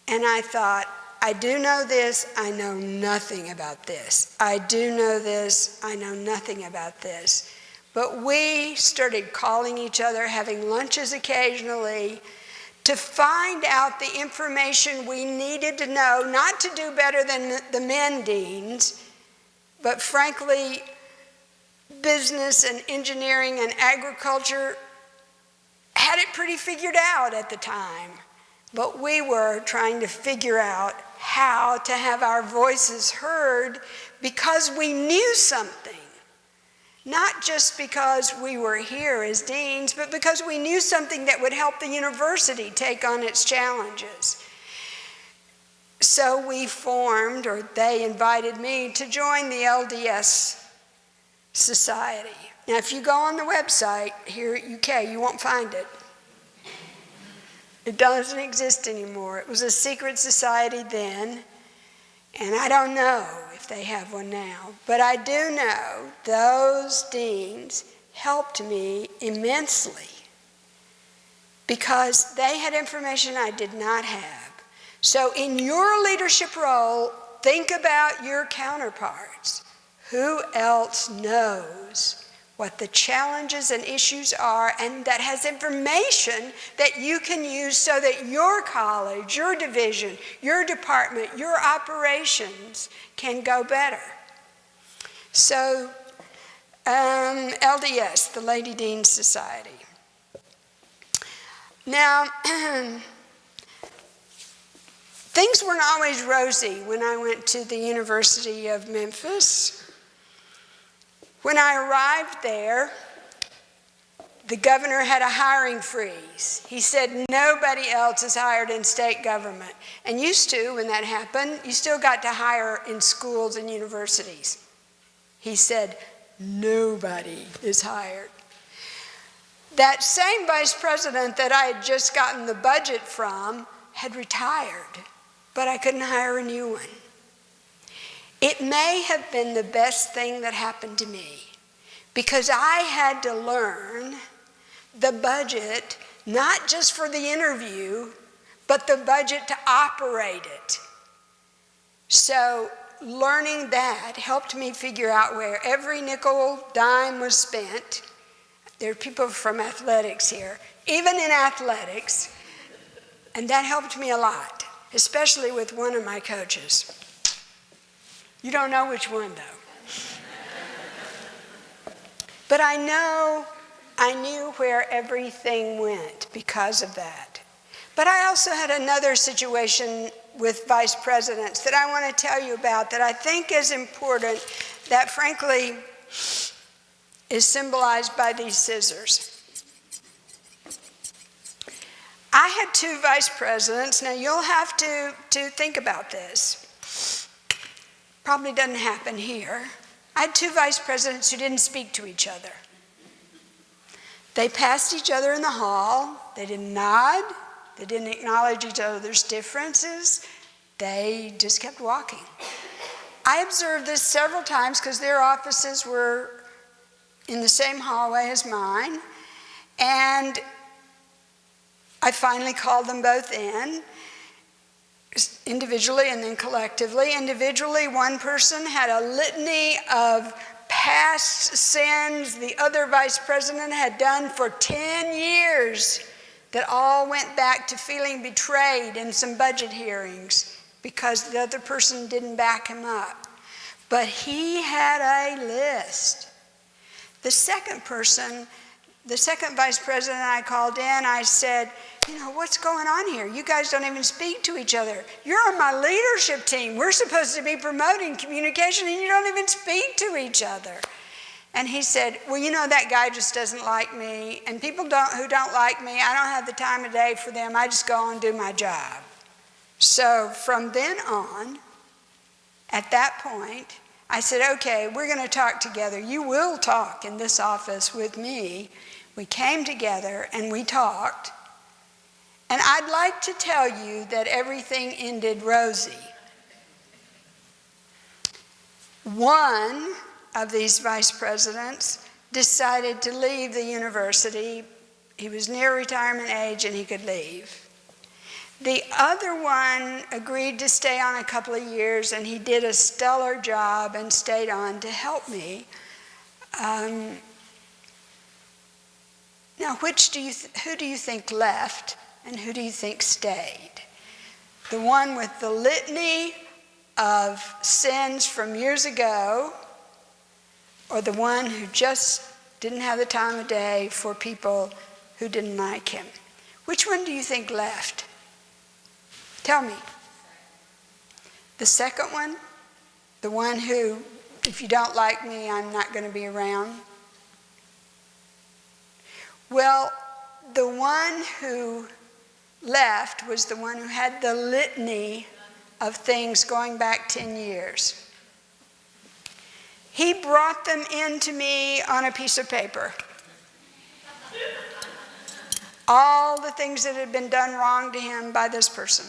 S2: and I thought, I do know this, I know nothing about this. I do know this, I know nothing about this. But we started calling each other, having lunches occasionally, to find out the information we needed to know, not to do better than the men deans, but frankly, business and engineering and agriculture had it pretty figured out at the time. But we were trying to figure out how to have our voices heard because we knew something. Not just because we were here as deans, but because we knew something that would help the university take on its challenges. So we formed, or they invited me to join the LDS Society. Now, if you go on the website here at UK, you won't find it. It doesn't exist anymore. It was a secret society then, and I don't know if they have one now. But I do know those deans helped me immensely because they had information I did not have. So in your leadership role, think about your counterparts. Who else knows what the challenges and issues are and that has information that you can use so that your college, your division, your department, your operations can go better? So LDS, the Lady Dean Society. Now, Things weren't always rosy when I went to the University of Memphis. When I arrived there, the governor had a hiring freeze. He said nobody else is hired in state government. And used to, when that happened, you still got to hire in schools and universities. He said nobody is hired. That same vice president that I had just gotten the budget from had retired, but I couldn't hire a new one. It may have been the best thing that happened to me, because I had to learn the budget, not just for the interview, but the budget to operate it. So learning that helped me figure out where every nickel, dime was spent. There are people from athletics here, even in athletics, and that helped me a lot, especially with one of my coaches. You don't know which one, though. But I knew where everything went because of that. But I also had another situation with vice presidents that I want to tell you about that I think is important, that frankly is symbolized by these scissors. I had two vice presidents. Now you'll have to think about this. Probably doesn't happen here. I had two vice presidents who didn't speak to each other. They passed each other in the hall. They didn't nod. They didn't acknowledge each other's differences. They just kept walking. I observed this several times because their offices were in the same hallway as mine. And I finally called them both in, individually and then collectively. Individually, one person had a litany of past sins the other vice president had done for 10 years that all went back to feeling betrayed in some budget hearings because the other person didn't back him up. But he had a list. The second vice president I called in, I said, what's going on here? You guys don't even speak to each other. You're on my leadership team. We're supposed to be promoting communication, and you don't even speak to each other. And he said, well, that guy just doesn't like me, and people who don't like me, I don't have the time of day for them. I just go on and do my job. So from then on, at that point, I said, okay, we're going to talk together. You will talk in this office with me. We came together and we talked. And I'd like to tell you that everything ended rosy. One of these vice presidents decided to leave the university. He was near retirement age and he could leave. The other one agreed to stay on a couple of years, and he did a stellar job and stayed on to help me. Now, who do you think left? And who do you think stayed? The one with the litany of sins from years ago, or the one who just didn't have the time of day for people who didn't like him? Which one do you think left? Tell me. The second one? The one who, if you don't like me, I'm not going to be around? Well, the one who left was the one who had the litany of things going back 10 years. He brought them into me on a piece of paper. All the things that had been done wrong to him by this person.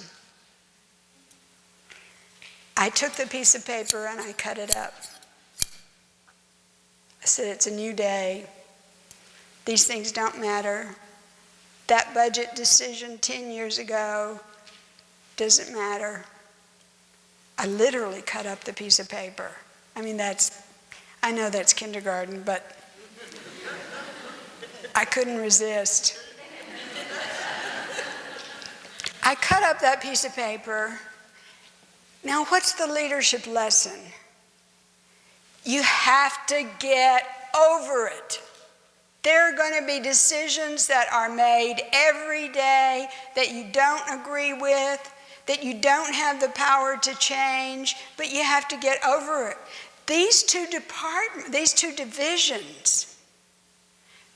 S2: I took the piece of paper and I cut it up. I said, it's a new day. These things don't matter. That budget decision 10 years ago doesn't matter. I literally cut up the piece of paper. I know that's kindergarten, but I couldn't resist. I cut up that piece of paper. Now, what's the leadership lesson? You have to get over it. There are going to be decisions that are made every day that you don't agree with, that you don't have the power to change, but you have to get over it. These two divisions,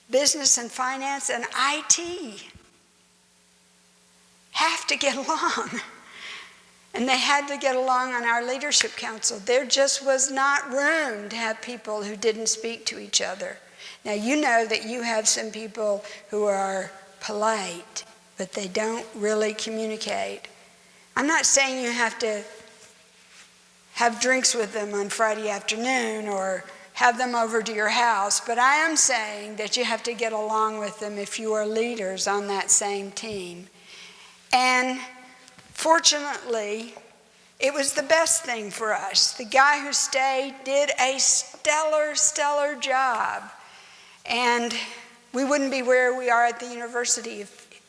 S2: business and finance and IT, have to get along. And they had to get along on our leadership council. There just was not room to have people who didn't speak to each other. Now, you know that you have some people who are polite, but they don't really communicate. I'm not saying you have to have drinks with them on Friday afternoon or have them over to your house, but I am saying that you have to get along with them if you are leaders on that same team. And fortunately, it was the best thing for us. The guy who stayed did a stellar job. And we wouldn't be where we are at the university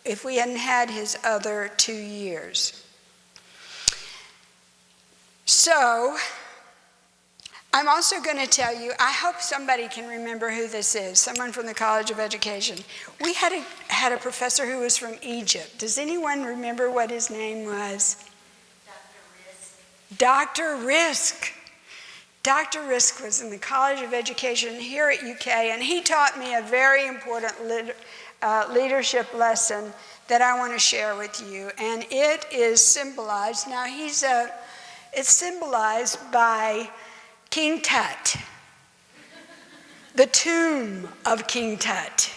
S2: if we hadn't had his other 2 years. So, I'm also going to tell you, I hope somebody can remember who this is, someone from the College of Education. We had a professor who was from Egypt. Does anyone remember what his name was? Dr. Risk. Dr. Risk was in the College of Education here at UK, and he taught me a very important leadership lesson that I want to share with you. And it is symbolized, now it's symbolized by King Tut, the tomb of King Tut.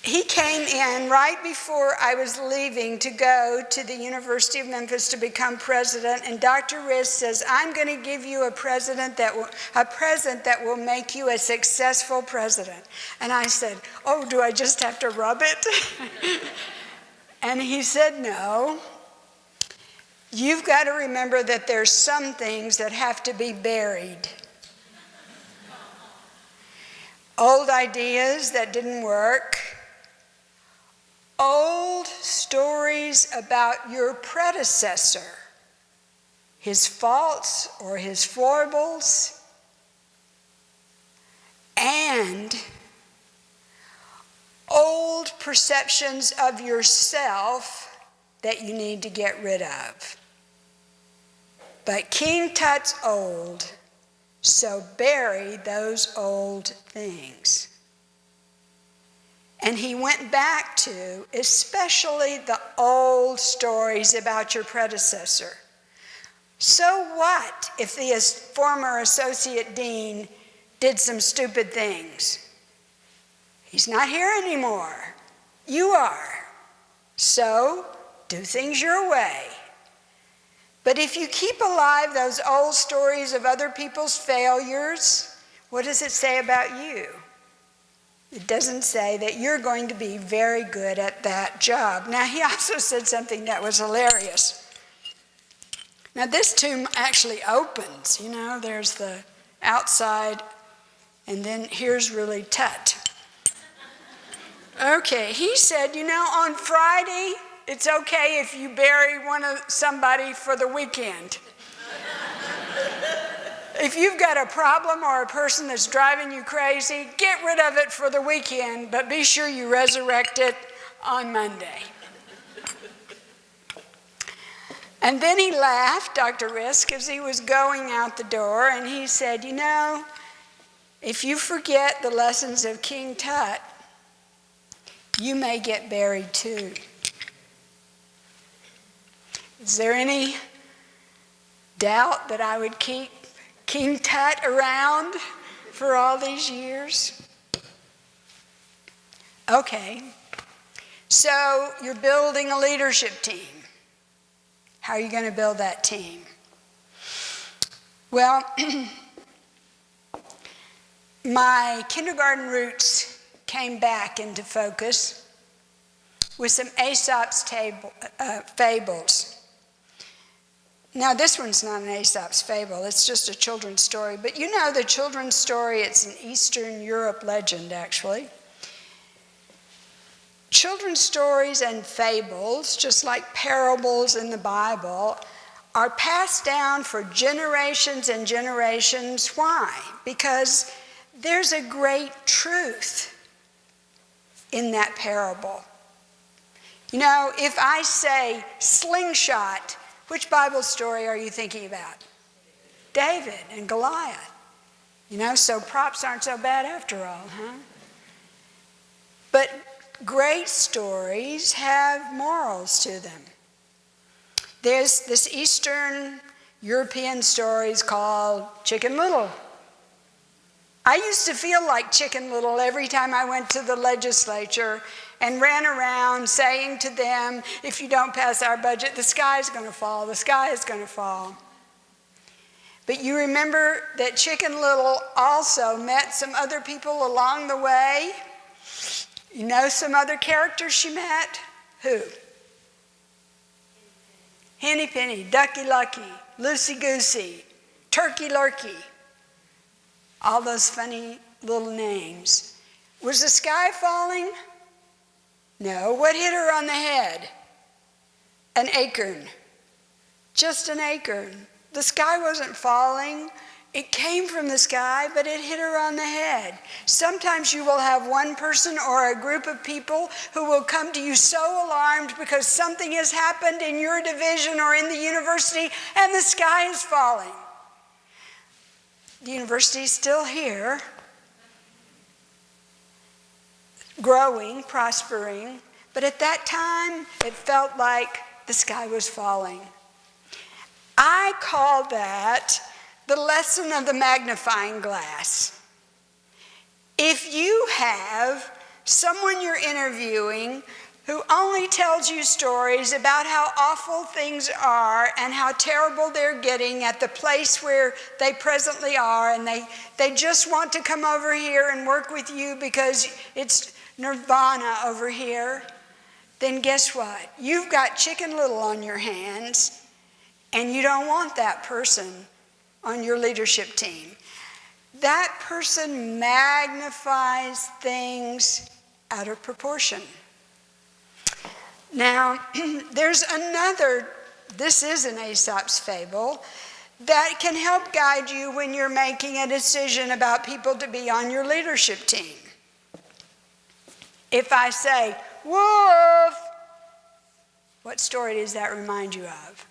S2: He came in right before I was leaving to go to the University of Memphis to become president, and Dr. Riss says, I'm going to give you a present that will make you a successful president. And I said, oh, do I just have to rub it? And he said, no. You've got to remember that there's some things that have to be buried. Old ideas that didn't work. Old stories about your predecessor, his faults or his foibles, and old perceptions of yourself that you need to get rid of. But King Tut's old, so bury those old things. And he went back to especially the old stories about your predecessor. So what if the former associate dean did some stupid things? He's not here anymore. You are. So do things your way. But if you keep alive those old stories of other people's failures, what does it say about you? It doesn't say that you're going to be very good at that job. Now, he also said something that was hilarious. Now, this tomb actually opens. You know, there's the outside, and then here's really Tut. Okay, he said, you know, on Friday, it's okay if you bury somebody for the weekend. If you've got a problem or a person that's driving you crazy, get rid of it for the weekend, but be sure you resurrect it on Monday. And then he laughed, Dr. Risk, as he was going out the door, and he said, you know, if you forget the lessons of King Tut, you may get buried too. Is there any doubt that I would keep King Tut around for all these years? Okay, so you're building a leadership team. How are you going to build that team? Well, my kindergarten roots came back into focus with some Aesop's fables. Now, this one's not an Aesop's fable, it's just a children's story. But you know the children's story, it's an Eastern Europe legend, actually. Children's stories and fables, just like parables in the Bible, are passed down for generations and generations. Why? Because there's a great truth in that parable. You know, if I say slingshot, which Bible story are you thinking about? David and Goliath. You know, so props aren't so bad after all, huh? But great stories have morals to them. There's this Eastern European story called Chicken Little. I used to feel like Chicken Little every time I went to the legislature and ran around saying to them, if you don't pass our budget, the sky is going to fall, the sky is going to fall. But you remember that Chicken Little also met some other people along the way? You know some other characters she met? Who? Henny Penny, Ducky Lucky, Loosey Goosey, Turkey Lurkey. All those funny little names. Was the sky falling? No. What hit her on the head? An acorn. Just an acorn. The sky wasn't falling. It came from the sky, but it hit her on the head. Sometimes you will have one person or a group of people who will come to you so alarmed because something has happened in your division or in the university and the sky is falling. The university is still here, growing, prospering, but at that time it felt like the sky was falling. I call that the lesson of the magnifying glass. If you have someone you're interviewing who only tells you stories about how awful things are and how terrible they're getting at the place where they presently are, and they just want to come over here and work with you because it's nirvana over here, then guess what? You've got Chicken Little on your hands, and you don't want that person on your leadership team. That person magnifies things out of proportion. Now, there's another, this is an Aesop's fable, that can help guide you when you're making a decision about people to be on your leadership team. If I say, wolf, what story does that remind you of?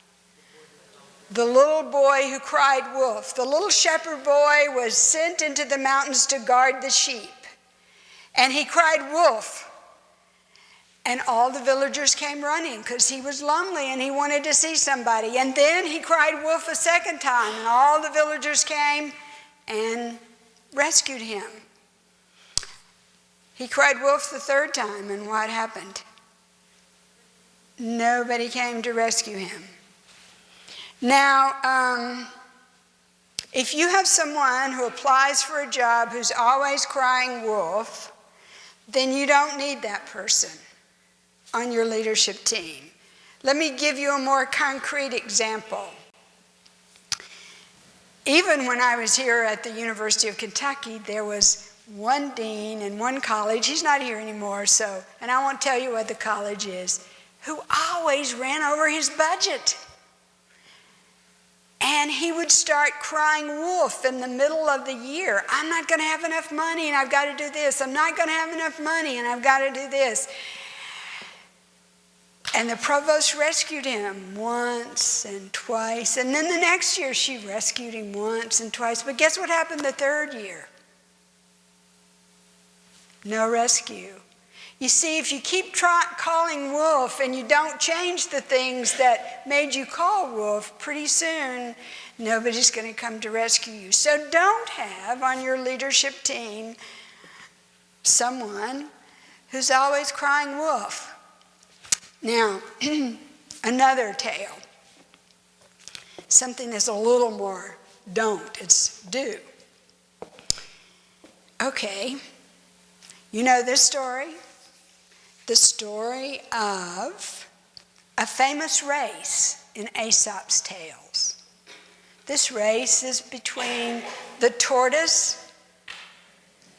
S2: The little boy who cried wolf. The little shepherd boy was sent into the mountains to guard the sheep. And he cried wolf. And all the villagers came running because he was lonely and he wanted to see somebody. And then he cried wolf a second time, and all the villagers came and rescued him. He cried wolf the third time, and what happened? Nobody came to rescue him. Now, if you have someone who applies for a job who's always crying wolf, then you don't need that person on your leadership team. Let me give you a more concrete example. Even when I was here at the University of Kentucky, there was one dean in one college, he's not here anymore, and I won't tell you what the college is, who always ran over his budget. And he would start crying wolf in the middle of the year. I'm not going to have enough money, and I've got to do this. I'm not going to have enough money, and I've got to do this. And the provost rescued him once and twice. And then the next year she rescued him once and twice. But guess what happened the third year? No rescue. You see, if you keep calling wolf and you don't change the things that made you call wolf, pretty soon nobody's going to come to rescue you. So don't have on your leadership team someone who's always crying wolf. Now, another tale. Something that's a little more don't, it's do. Okay, you know this story? The story of a famous race in Aesop's tales. This race is between the tortoise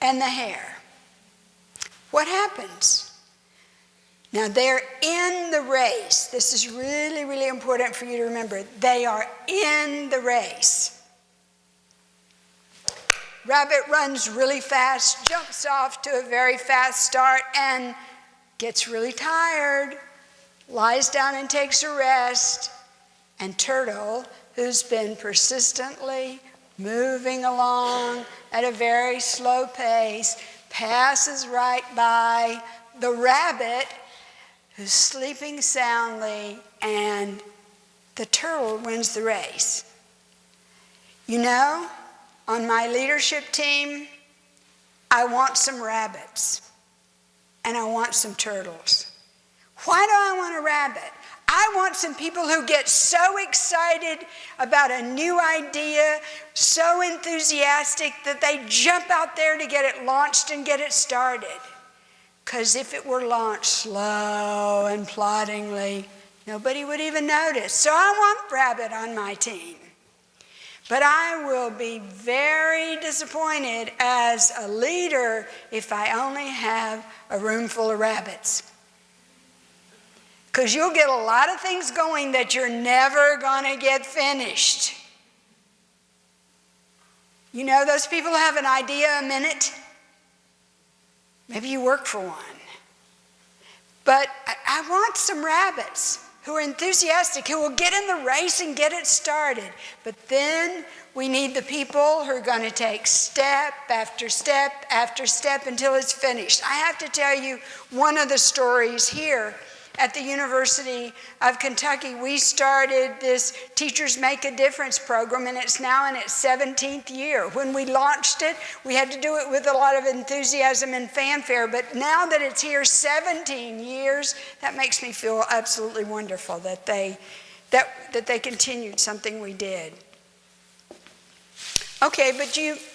S2: and the hare. What happens? Now they're in the race. This is really, really important for you to remember. They are in the race. Rabbit runs really fast, jumps off to a very fast start, and gets really tired, lies down and takes a rest, and Turtle, who's been persistently moving along at a very slow pace, passes right by the rabbit who's sleeping soundly, and the turtle wins the race. You know, on my leadership team, I want some rabbits and I want some turtles. Why do I want a rabbit? I want some people who get so excited about a new idea, so enthusiastic that they jump out there to get it launched and get it started. Because if it were launched slow and ploddingly, nobody would even notice. So I want rabbit on my team. But I will be very disappointed as a leader if I only have a room full of rabbits. Because you'll get a lot of things going that you're never going to get finished. You know, those people who have an idea a minute. Maybe you work for one. But I want some rabbits who are enthusiastic, who will get in the race and get it started. But then we need the people who are going to take step after step after step until it's finished. I have to tell you one of the stories here. At the University of Kentucky, we started this Teachers Make a Difference program, and it's now in its 17th year. When we launched it, we had to do it with a lot of enthusiasm and fanfare, but now that it's here 17 years, that makes me feel absolutely wonderful that they continued something we did. Okay, but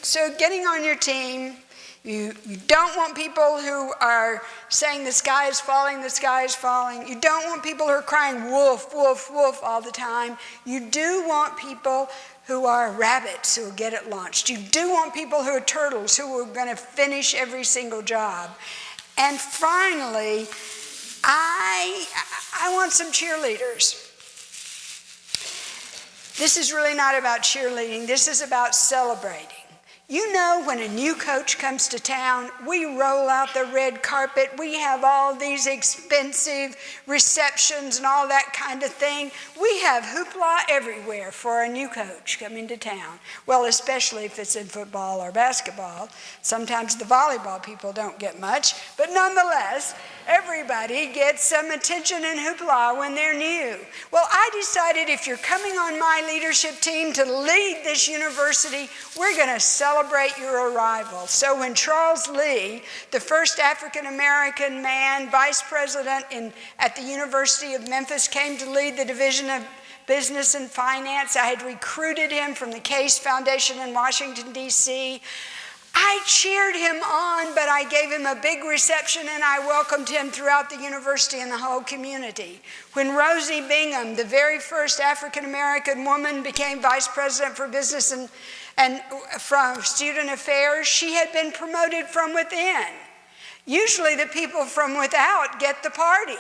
S2: so getting on your team, you don't want people who are saying the sky is falling, the sky is falling. You don't want people who are crying wolf, wolf, wolf all the time. You do want people who are rabbits who will get it launched. You do want people who are turtles who are going to finish every single job. And finally, I want some cheerleaders. This is really not about cheerleading. This is about celebrating. You know, when a new coach comes to town, we roll out the red carpet. We have all these expensive receptions and all that kind of thing. We have hoopla everywhere for a new coach coming to town. Well, especially if it's in football or basketball. Sometimes the volleyball people don't get much, but nonetheless, everybody gets some attention and hoopla when they're new. Well, I decided if you're coming on my leadership team to lead this university, we're going to celebrate your arrival. So when Charles Lee, the first African-American man vice president at the University of Memphis, came to lead the Division of Business and Finance, I had recruited him from the Case Foundation in Washington, D.C. I cheered him on, but I gave him a big reception and I welcomed him throughout the university and the whole community. When Rosie Bingham, the very first African-American woman, became vice president for business and from student affairs, she had been promoted from within. Usually the people from without get the party.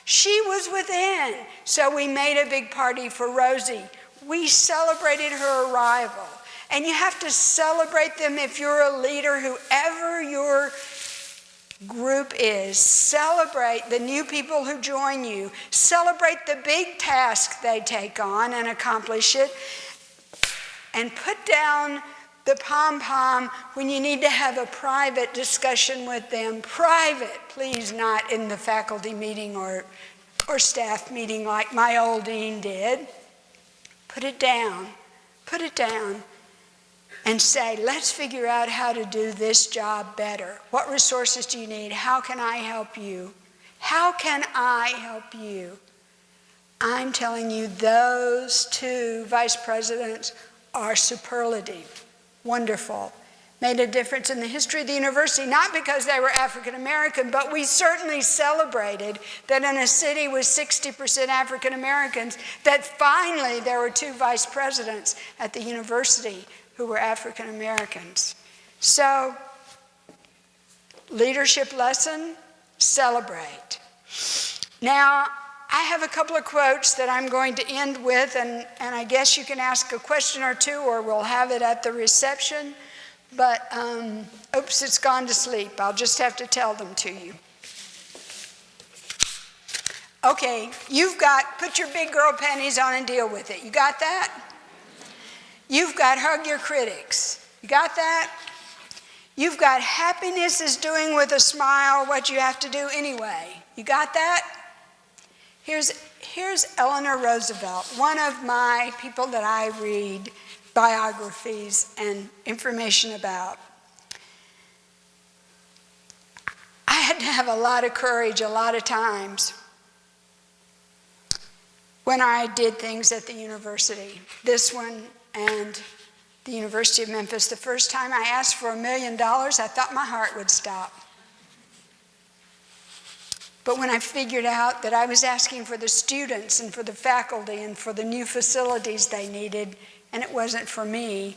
S2: She was within, so we made a big party for Rosie. We celebrated her arrival. And you have to celebrate them if you're a leader, whoever your group is. Celebrate the new people who join you. Celebrate the big task they take on and accomplish it. And put down the pom-pom when you need to have a private discussion with them. Private, please, not in the faculty meeting or staff meeting like my old dean did. Put it down. Put it down. And say, let's figure out how to do this job better. What resources do you need? How can I help you? How can I help you? I'm telling you, those two vice presidents are superlative, wonderful. Made a difference in the history of the university, not because they were African American, but we certainly celebrated that in a city with 60% African Americans, that finally there were two vice presidents at the university who were African Americans. So, leadership lesson, celebrate. Now, I have a couple of quotes that I'm going to end with, and I guess you can ask a question or two, or we'll have it at the reception. But, oops, it's gone to sleep. I'll just have to tell them to you. Okay, put your big girl panties on and deal with it. You got that? You've got hug your critics. You got that? You've got happiness is doing with a smile what you have to do anyway. You got that? Here's Eleanor Roosevelt, one of my people that I read biographies and information about. I had to have a lot of courage a lot of times when I did things at the university. This one and the University of Memphis. The first time I asked for $1 million, I thought my heart would stop. But when I figured out that I was asking for the students and for the faculty and for the new facilities they needed, and it wasn't for me,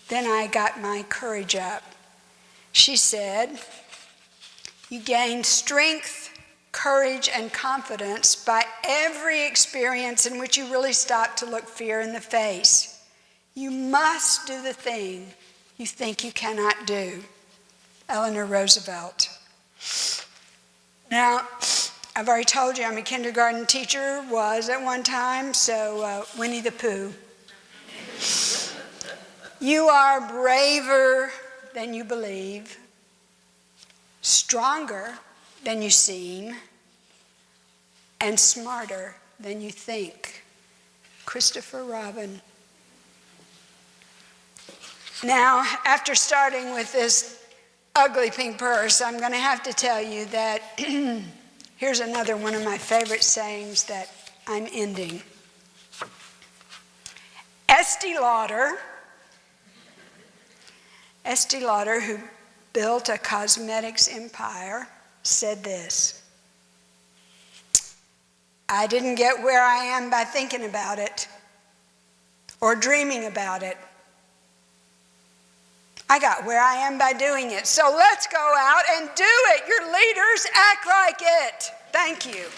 S2: then I got my courage up. She said, "You gain strength, courage, and confidence by every experience in which you really stop to look fear in the face. You must do the thing you think you cannot do." Eleanor Roosevelt. Now, I've already told you I'm a kindergarten teacher, was at one time, so Winnie the Pooh. You are braver than you believe, stronger than you seem, and smarter than you think. Christopher Robin. Now, after starting with this ugly pink purse, I'm going to have to tell you that here's another one of my favorite sayings that I'm ending. Estee Lauder, who built a cosmetics empire, said this: "I didn't get where I am by thinking about it or dreaming about it. I got where I am by doing it. So let's go out and do it. Your leaders act like it." Thank you.